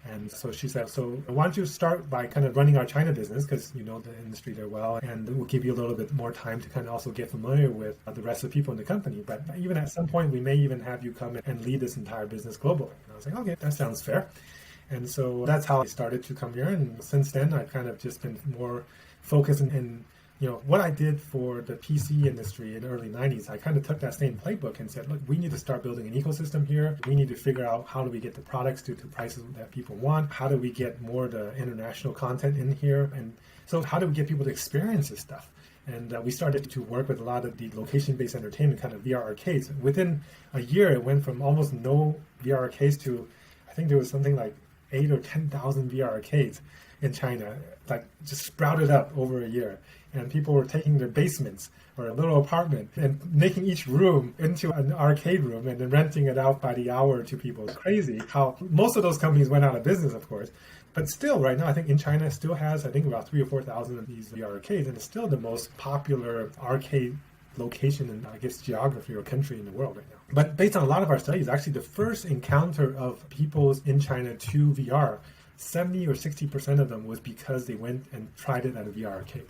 And so she said, so why don't you start by kind of running our China business, because you know the industry there well, and we'll give you a little bit more time to kind of also get familiar with the rest of the people in the company. But even at some point, we may even have you come and lead this entire business globally. And I was like, okay, that sounds fair. And so that's how I started to come here. And since then, I've kind of just been more focused in you know, what I did for the PC industry in the early 90s, I kind of took that same playbook and said, look, we need to start building an ecosystem here. We need to figure out how do we get the products to prices that people want? How do we get more of the international content in here? And so how do we get people to experience this stuff? And we started to work with a lot of the location-based entertainment, kind of VR arcades. Within a year, it went from almost no VR arcades to, I think there was something like 8,000 or 10,000 VR arcades in China, like just sprouted up over a year. And people were taking their basements or a little apartment and making each room into an arcade room and then renting it out by the hour to people. It's crazy how most of those companies went out of business, of course. But still, right now, I think in China it still has, I think, about 3,000 or 4,000 of these VR arcades. And it's still the most popular arcade location in, I guess, geography or country in the world right now. But based on a lot of our studies, actually the first encounter of people in China to VR, 70 or 60% of them was because they went and tried it at a VR arcade.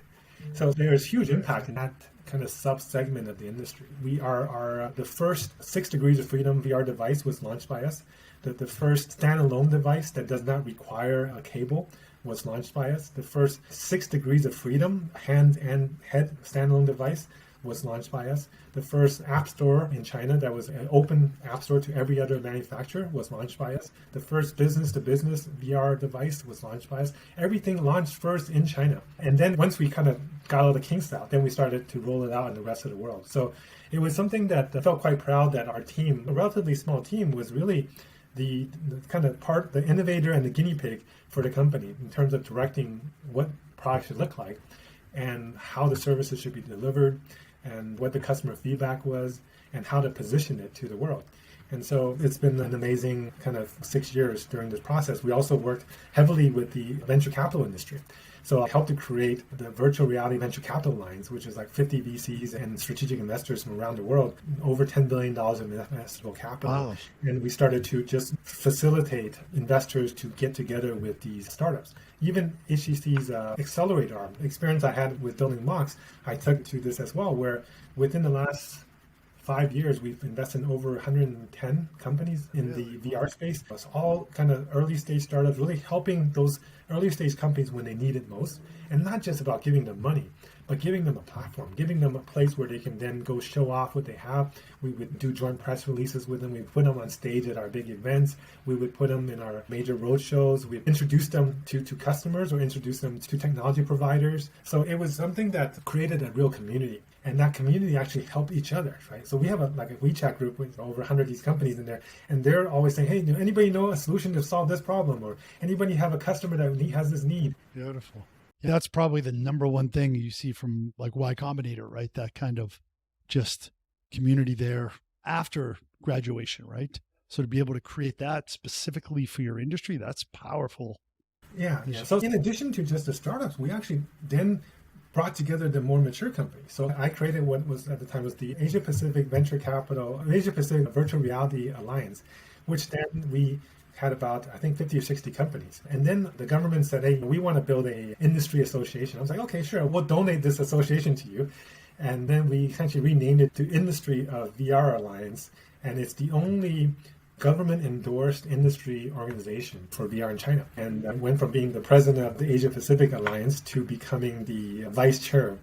So there's huge impact in that kind of sub-segment of the industry. We are the first 6 degrees of freedom VR device was launched by us. The first standalone device that does not require a cable was launched by us. The first 6 degrees of freedom hand and head standalone device was launched by us. The first app store in China that was an open app store to every other manufacturer was launched by us. The first business-to-business VR device was launched by us. Everything launched first in China. And then once we kind of got all the kinks out, then we started to roll it out in the rest of the world. So it was something that I felt quite proud that our team, a relatively small team, was really the kind of part, the innovator and the guinea pig for the company in terms of directing what products should look like and how the services should be delivered and what the customer feedback was, and how to position it to the world. And so it's been an amazing kind of 6 years during this process. We also worked heavily with the venture capital industry. So I helped to create the virtual reality venture capital lines, which is like 50 VCs and strategic investors from around the world, over $10 billion of investable capital. Wow. And we started to just facilitate investors to get together with these startups. Even HTC's accelerator arm, experience I had with building Mox, I took to this as well, where within the last 5 years, we've invested in over 110 companies in the VR space. It's all kind of early stage startups, really helping those early stage companies when they need it most. And not just about giving them money, but giving them a platform, giving them a place where they can then go show off what they have. We would do joint press releases with them. We put them on stage at our big events. We would put them in our major road shows. We introduced them to customers or introduced them to technology providers. So it was something that created a real community. And that community actually helped each other, right? So we have a WeChat group with over 100 of these companies in there, and they're always saying, hey, anybody know a solution to solve this problem? Or anybody have a customer that has this need? Beautiful. Yeah, that's probably the number one thing you see from like Y Combinator, right? That kind of just community there after graduation, right? So to be able to create that specifically for your industry, that's powerful. Yeah. So in addition to just the startups, we actually then brought together the more mature companies. So I created what was at the time was the Asia Pacific Venture Capital, Asia Pacific Virtual Reality Alliance, which then we had about, I think, 50 or 60 companies. And then the government said, hey, we want to build a industry association. I was like, okay, sure, we'll donate this association to you. And then we essentially renamed it to Industry of VR Alliance. And it's the only government-endorsed industry organization for VR in China. And I went from being the president of the Asia Pacific Alliance to becoming the vice chair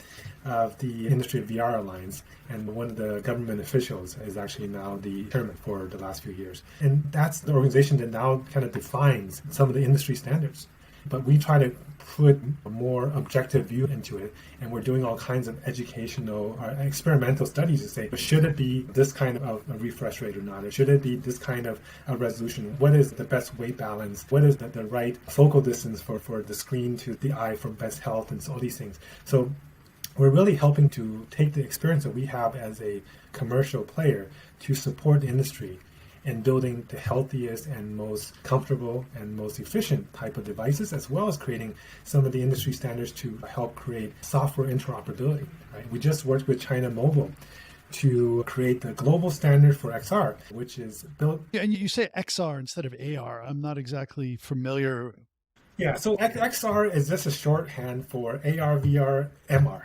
of the Industry of VR Alliance. And one of the government officials is actually now the chairman for the last few years. And that's the organization that now kind of defines some of the industry standards. But we try to put a more objective view into it, and we're doing all kinds of educational or experimental studies to say, should it be this kind of a refresh rate or not? Or should it be this kind of a resolution? What is the best weight balance? What is the right focal distance for the screen to the eye for best health, and so all these things. So we're really helping to take the experience that we have as a commercial player to support the industry in building the healthiest and most comfortable and most efficient type of devices, as well as creating some of the industry standards to help create software interoperability. Right? We just worked with China Mobile to create the global standard for XR, which is built. Yeah, and you say XR instead of AR. I'm not exactly familiar. Yeah, so XR is just a shorthand for AR, VR, MR,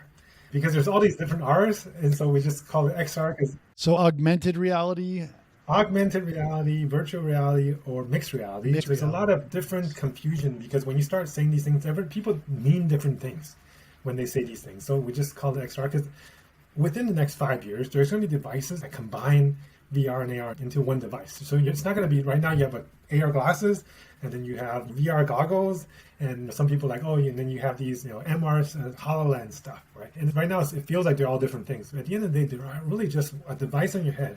because there's all these different R's, and so we just call it XR. So augmented reality. Augmented reality, virtual reality, or mixed reality. There's a lot of different confusion because when you start saying these things, people mean different things when they say these things. So we just call it XR because within the next 5 years, there's going to be devices that combine VR and AR into one device. So it's not going to be, right now you have AR glasses, and then you have VR goggles, and some people are like, oh, and then you have these, MR HoloLens stuff, right? And right now it feels like they're all different things. But at the end of the day, they're really just a device on your head.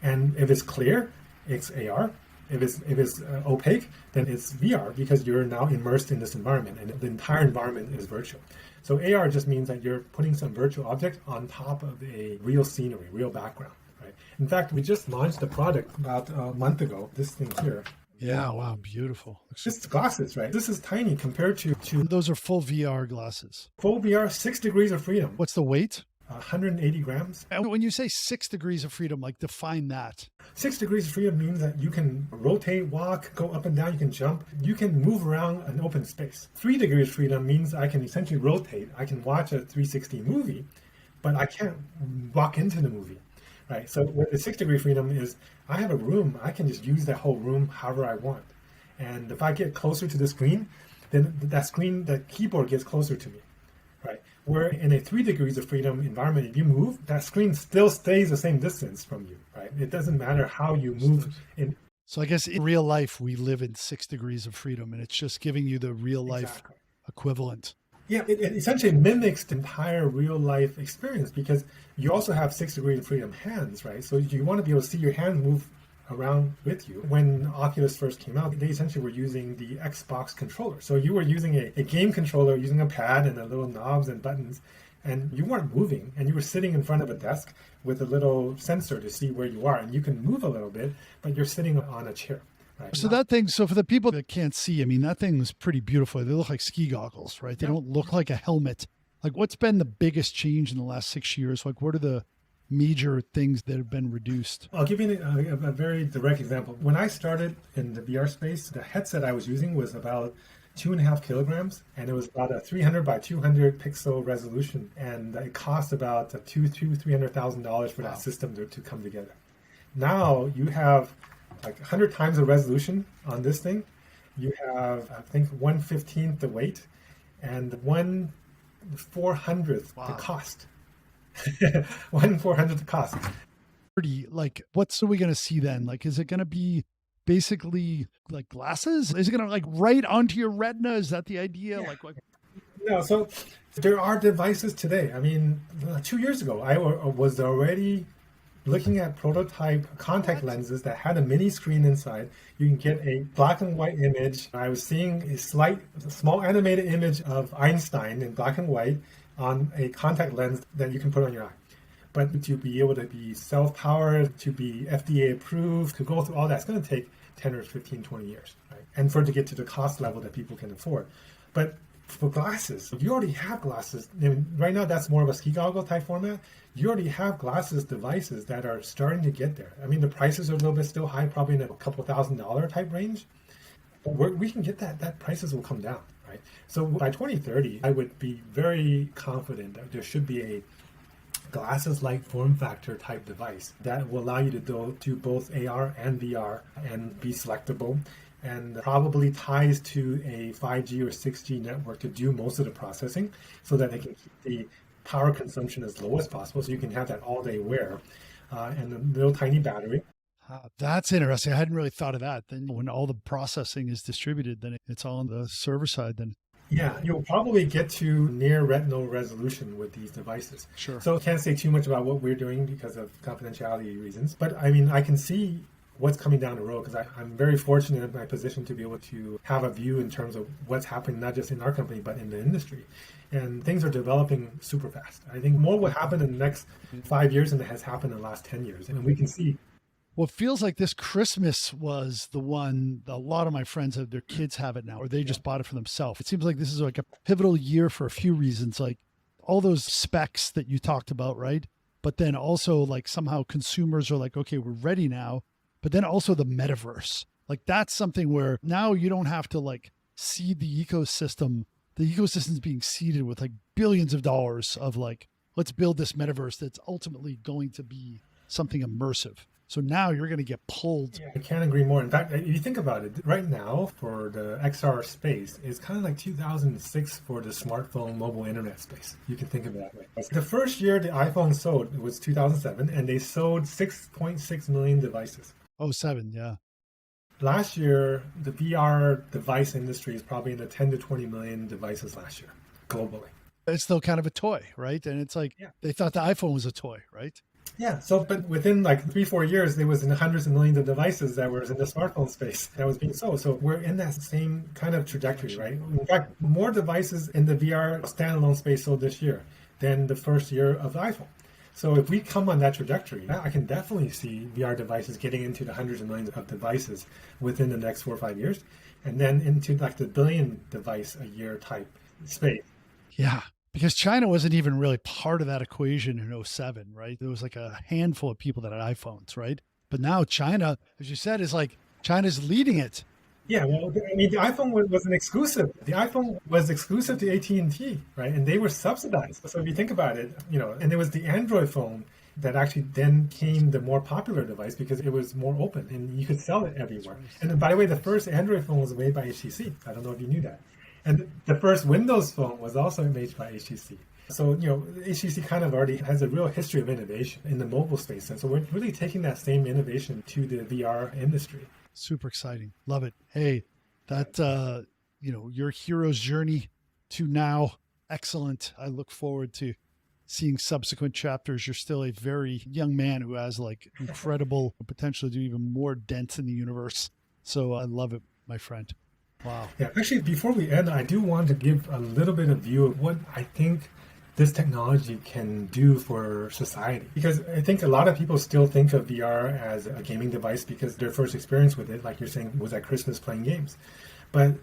And if it's clear, it's AR. If it's opaque, then it's VR because you're now immersed in this environment and the entire environment is virtual. So AR just means that you're putting some virtual object on top of a real scenery, real background. Right? In fact, we just launched a product about a month ago, this thing here. Yeah, wow, beautiful. Just glasses, right? This is tiny compared to Those are full VR glasses. Full VR, 6 degrees of freedom. What's the weight? 180 grams. And when you say 6 degrees of freedom, like define that. 6 degrees of freedom means that you can rotate, walk, go up and down, you can jump, you can move around an open space. 3 degrees of freedom means I can essentially rotate. I can watch a 360 movie, but I can't walk into the movie, right? So with the 6 degree freedom is I have a room, I can just use that whole room however I want. And if I get closer to the screen, then that screen, the keyboard gets closer to me, right? Where in a 3 degrees of freedom environment, if you move, that screen still stays the same distance from you, right? It doesn't matter how you move. So I guess in real life, we live in 6 degrees of freedom, and it's just giving you the real life equivalent. Yeah, it essentially mimics the entire real life experience because you also have 6 degrees of freedom hands, right? So you want to be able to see your hand move around with you. When Oculus first came out, they essentially were using the Xbox controller. So you were using a game controller, using a pad and a little knobs and buttons, and you weren't moving, and you were sitting in front of a desk with a little sensor to see where you are, and you can move a little bit, but you're sitting on a chair. Right? So that thing, so for the people that can't see, I mean, that thing is pretty beautiful. They look like ski goggles, right? They don't look like a helmet. Like, what's been the biggest change in the last 6 years? Like, what are the major things that have been reduced? I'll give you a very direct example. When I started in the VR space, the headset I was using was about 2.5 kilograms, and it was about a 300 by 200 pixel resolution, and it cost about $300,000 for that system to come together. Now you have like 100 times the resolution on this thing. You have, I think, 1/15 the weight and 1/400th the cost. 1/400th the cost. Like, what's are we going to see then? Like, is it going to be basically like glasses? Is it going to like right onto your retina? Is that the idea? Yeah. Like, no. So there are devices today. I mean, 2 years ago, I was already looking at prototype contact lenses that had a mini screen inside. You can get a black and white image. I was seeing a small animated image of Einstein in black and white on a contact lens that you can put on your eye. But to be able to be self-powered, to be FDA approved, to go through all that, it's going to take 10 or 15, 20 years, right? And for it to get to the cost level that people can afford. But for glasses, you already have glasses. I mean, right now, that's more of a ski goggle type format. You already have glasses devices that are starting to get there. I mean, the prices are a little bit still high, probably in a couple $1,000 type range. But we can get that prices will come down, right? So by 2030, I would be very confident that there should be a glasses-like form factor type device that will allow you to do both AR and VR and be selectable, and probably ties to a 5G or 6G network to do most of the processing so that they can keep the power consumption as low as possible, so you can have that all-day wear, and a little tiny battery. That's interesting. I hadn't really thought of that. Then when all the processing is distributed, then it's all on the server side then. Yeah, you'll probably get to near retinal resolution with these devices. Sure. So I can't say too much about what we're doing because of confidentiality reasons. But I mean, I can see what's coming down the road because I'm very fortunate in my position to be able to have a view in terms of what's happening, not just in our company, but in the industry. And things are developing super fast. I think more will happen in the next 5 years than it has happened in the last 10 years. And we can see. Well, it feels like this Christmas was the one a lot of my friends have, their kids have it now, or they just bought it for themselves. It seems like this is like a pivotal year for a few reasons, like all those specs that you talked about, right? But then also like somehow consumers are like, okay, we're ready now. But then also the metaverse, like that's something where now you don't have to like seed the ecosystem. The ecosystem's being seeded with like billions of dollars of like, let's build this metaverse that's ultimately going to be something immersive. So now you're going to get pulled. Yeah, I can't agree more. In fact, if you think about it, right now for the XR space, it's kind of like 2006 for the smartphone mobile internet space. You can think of it that way. The first year the iPhone sold was 2007, and they sold 6.6 million devices. Oh, 7, yeah. Last year, the VR device industry is probably in the 10 to 20 million devices last year, globally. It's still kind of a toy, right? And it's like, They thought the iPhone was a toy, right? Yeah. So, but within like 3-4 years, there was in hundreds of millions of devices that were in the smartphone space that was being sold. So we're in that same kind of trajectory, right? In fact, more devices in the VR standalone space sold this year than the first year of the iPhone. So if we come on that trajectory, I can definitely see VR devices getting into the hundreds of millions of devices within the next 4 or 5 years, and then into like the billion device a year type space. Yeah. Because China wasn't even really part of that equation in 2007, right? There was like a handful of people that had iPhones, right? But now China, as you said, is like China's leading it. Yeah, well, I mean, the iPhone was an exclusive. The iPhone was exclusive to AT&T, right? And they were subsidized. So if you think about it, and it was the Android phone that actually then came the more popular device because it was more open and you could sell it everywhere. And then, by the way, the first Android phone was made by HTC. I don't know if you knew that. And the first Windows phone was also made by HTC. So, HTC kind of already has a real history of innovation in the mobile space. And so we're really taking that same innovation to the VR industry. Super exciting. Love it. Hey, that, your hero's journey to now, excellent. I look forward to seeing subsequent chapters. You're still a very young man who has like incredible potential to do even more dent in the universe. So I love it, my friend. Wow. Yeah, actually, before we end, I do want to give a little bit of view of what I think this technology can do for society. Because I think a lot of people still think of VR as a gaming device because their first experience with it, like you're saying, was at Christmas playing games. But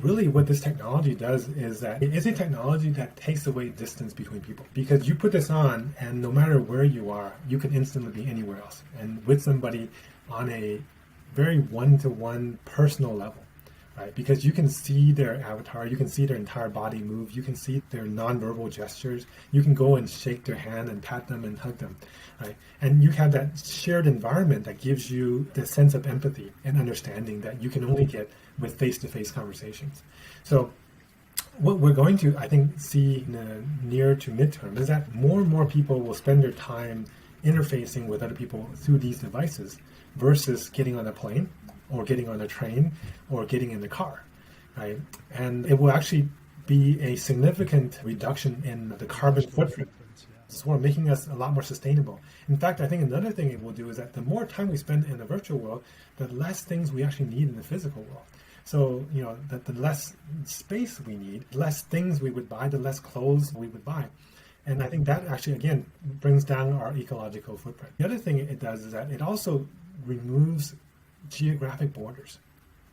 really what this technology does is that it is a technology that takes away distance between people. Because you put this on and no matter where you are, you can instantly be anywhere else and with somebody on a very one-to-one personal level. Right? Because you can see their avatar, you can see their entire body move, you can see their nonverbal gestures, you can go and shake their hand and pat them and hug them, right? And you have that shared environment that gives you the sense of empathy and understanding that you can only get with face-to-face conversations. So what we're going to, I think, see in the near to midterm is that more and more people will spend their time interfacing with other people through these devices versus getting on a plane or getting on a train, or getting in the car, right? And it will actually be a significant reduction in the carbon footprint. So we're making us a lot more sustainable. In fact, I think another thing it will do is that the more time we spend in the virtual world, the less things we actually need in the physical world. So, that the less space we need, less things we would buy, the less clothes we would buy. And I think that actually, again, brings down our ecological footprint. The other thing it does is that it also removes geographic borders.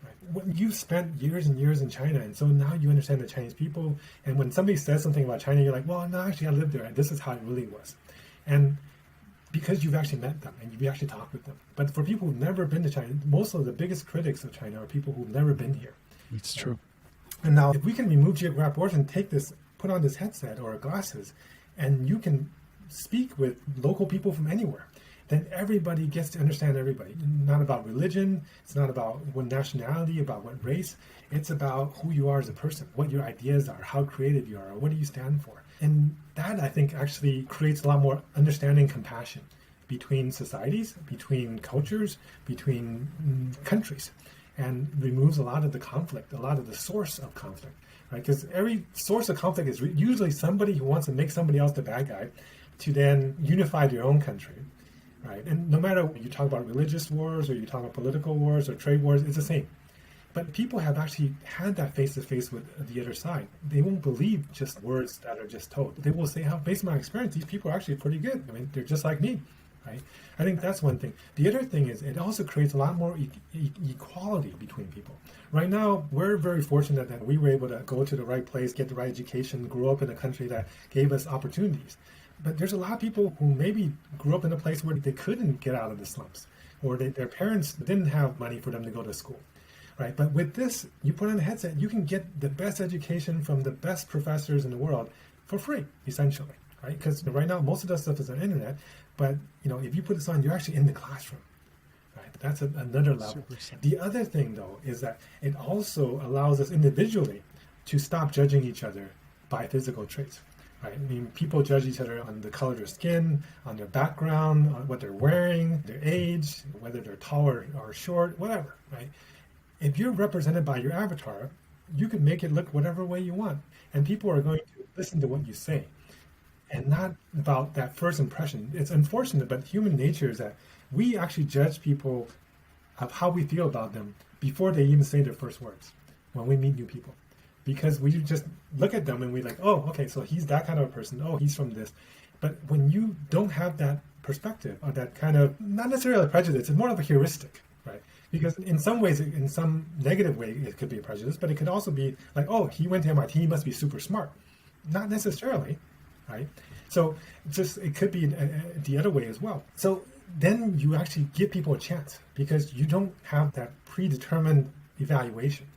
Right? When you've spent years and years in China, and so now you understand the Chinese people, and when somebody says something about China, you're like, well, no, actually I lived there, and this is how it really was. And because you've actually met them, and you've actually talked with them. But for people who've never been to China, most of the biggest critics of China are people who've never been here. It's true. And now if we can remove geographic borders and take this, put on this headset or glasses, and you can speak with local people from anywhere, then everybody gets to understand everybody. Not about religion, it's not about what nationality, about what race. It's about who you are as a person, what your ideas are, how creative you are, what do you stand for. And that, I think, actually creates a lot more understanding, compassion between societies, between cultures, between countries, and removes a lot of the conflict, a lot of the source of conflict, right? Because every source of conflict is usually somebody who wants to make somebody else the bad guy to then unify their own country, right? And no matter you talk about religious wars or you talk about political wars or trade wars, it's the same. But people have actually had that face-to-face with the other side. They won't believe just words that are just told. They will say, "How, based on my experience, these people are actually pretty good. I mean, they're just like me." Right? I think that's one thing. The other thing is it also creates a lot more equality between people. Right now, we're very fortunate that we were able to go to the right place, get the right education, grow up in a country that gave us opportunities. But there's a lot of people who maybe grew up in a place where they couldn't get out of the slums, or their parents didn't have money for them to go to school. Right? But with this, you put on a headset, you can get the best education from the best professors in the world for free, essentially. Right? Because right now, most of that stuff is on the internet. But if you put this on, you're actually in the classroom. Right? That's another level. The other thing, though, is that it also allows us individually to stop judging each other by physical traits. Right? I mean, people judge each other on the color of their skin, on their background, on what they're wearing, their age, whether they're tall or short, whatever. Right? If you're represented by your avatar, you can make it look whatever way you want. And people are going to listen to what you say. And not about that first impression. It's unfortunate, but human nature is that we actually judge people of how we feel about them before they even say their first words when we meet new people. Because we just look at them and we're like, oh, okay, so he's that kind of a person. Oh, he's from this. But when you don't have that perspective or that kind of, not necessarily a prejudice, it's more of a heuristic, right? Because in some ways, in some negative way, it could be a prejudice, but it could also be like, oh, he went to MIT, he must be super smart. Not necessarily. Right? So it could be the other way as well. So then you actually give people a chance because you don't have that predetermined evaluation.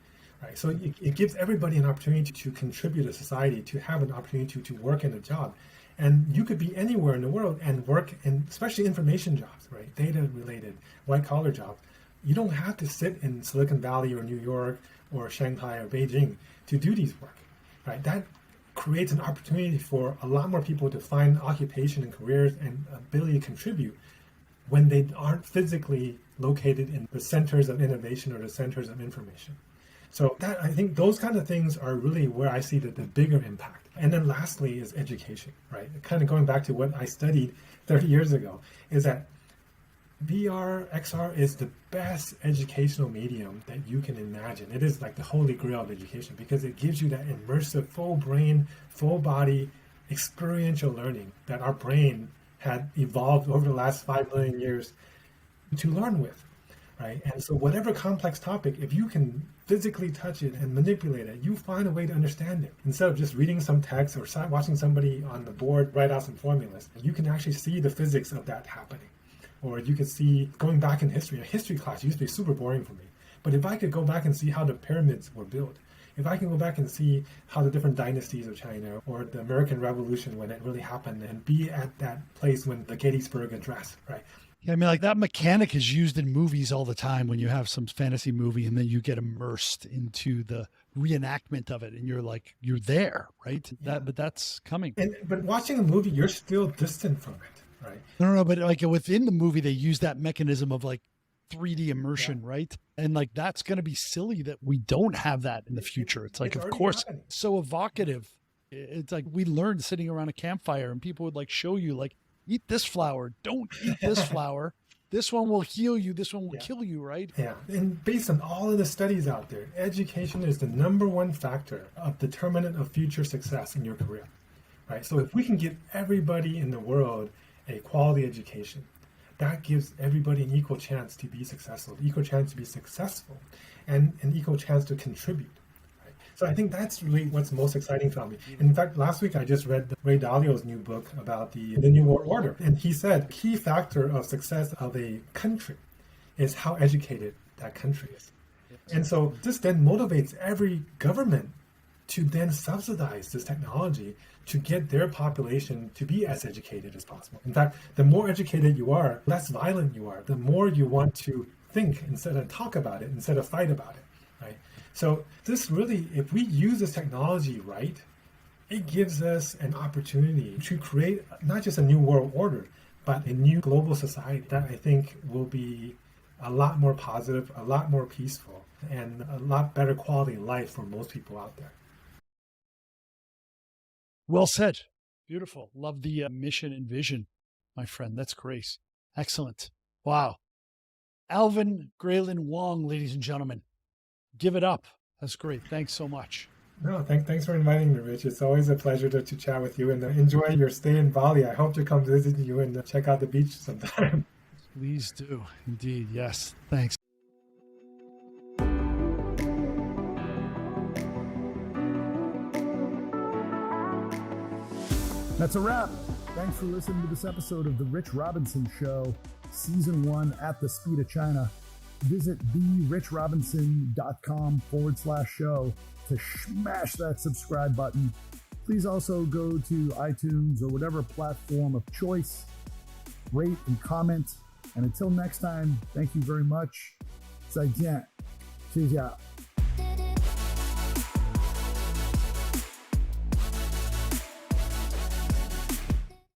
Right? So it gives everybody an opportunity to contribute to society, to have an opportunity to work in a job. And you could be anywhere in the world and work in, especially information jobs, right? Data related, white collar jobs. You don't have to sit in Silicon Valley or New York or Shanghai or Beijing to do these work, right? That creates an opportunity for a lot more people to find occupation and careers and ability to contribute when they aren't physically located in the centers of innovation or the centers of information. So that, I think those kind of things are really where I see the bigger impact. And then lastly is education, right? Kind of going back to what I studied 30 years ago, is that VR, XR is the best educational medium that you can imagine. It is like the holy grail of education because it gives you that immersive, full brain, full body, experiential learning that our brain had evolved over the last 5 million years to learn with, right? And so whatever complex topic, if you can physically touch it and manipulate it, you find a way to understand it. Instead of just reading some text or watching somebody on the board write out some formulas, you can actually see the physics of that happening. Or you could see, going back in history, a history class used to be super boring for me. But if I could go back and see how the pyramids were built, if I can go back and see how the different dynasties of China or the American Revolution, when it really happened, and be at that place when the Gettysburg Address, right? Yeah, I mean, like that mechanic is used in movies all the time when you have some fantasy movie and then you get immersed into the reenactment of it and you're there, right? Yeah. But that's coming. But watching a movie, you're still distant from it. Right. No, but like within the movie, they use that mechanism of like 3D immersion, right? And like that's going to be silly that we don't have that in the future. It's like, of course, so evocative. It's like we learned sitting around a campfire and people would like show you like, eat this flower, don't eat this flower. This one will heal you. This one will kill you, right? Yeah. And based on all of the studies out there, education is the #1 factor of determinant of future success in your career, right? So if we can give everybody in the world a quality education, that gives everybody an equal chance to be successful, equal chance to be successful, and an equal chance to contribute. Right? So I think that's really what's most exciting for me. In fact, last week I just read Ray Dalio's new book about the New World Order, and he said key factor of success of a country is how educated that country is. And so this then motivates every government to then subsidize this technology to get their population to be as educated as possible. In fact, the more educated you are, less violent you are, the more you want to think instead of talk about it, instead of fight about it, right? So this really, if we use this technology right, it gives us an opportunity to create not just a new world order, but a new global society that I think will be a lot more positive, a lot more peaceful, and a lot better quality of life for most people out there. Well said. Beautiful. Love the mission and vision, my friend. That's great. Excellent. Wow. Alvin Graylin Wang, ladies and gentlemen. Give it up. That's great. Thanks so much. No, thanks for inviting me, Rich. It's always a pleasure to chat with you and enjoy your stay in Bali. I hope to come visit you and check out the beach sometime. Please do. Indeed. Yes. Thanks. That's a wrap. Thanks for listening to this episode of The Rich Robinson Show, Season 1 at the Speed of China. Visit therichrobinson.com/show to smash that subscribe button. Please also go to iTunes or whatever platform of choice. Rate and comment. And until next time, thank you very much. 再见. 谢谢.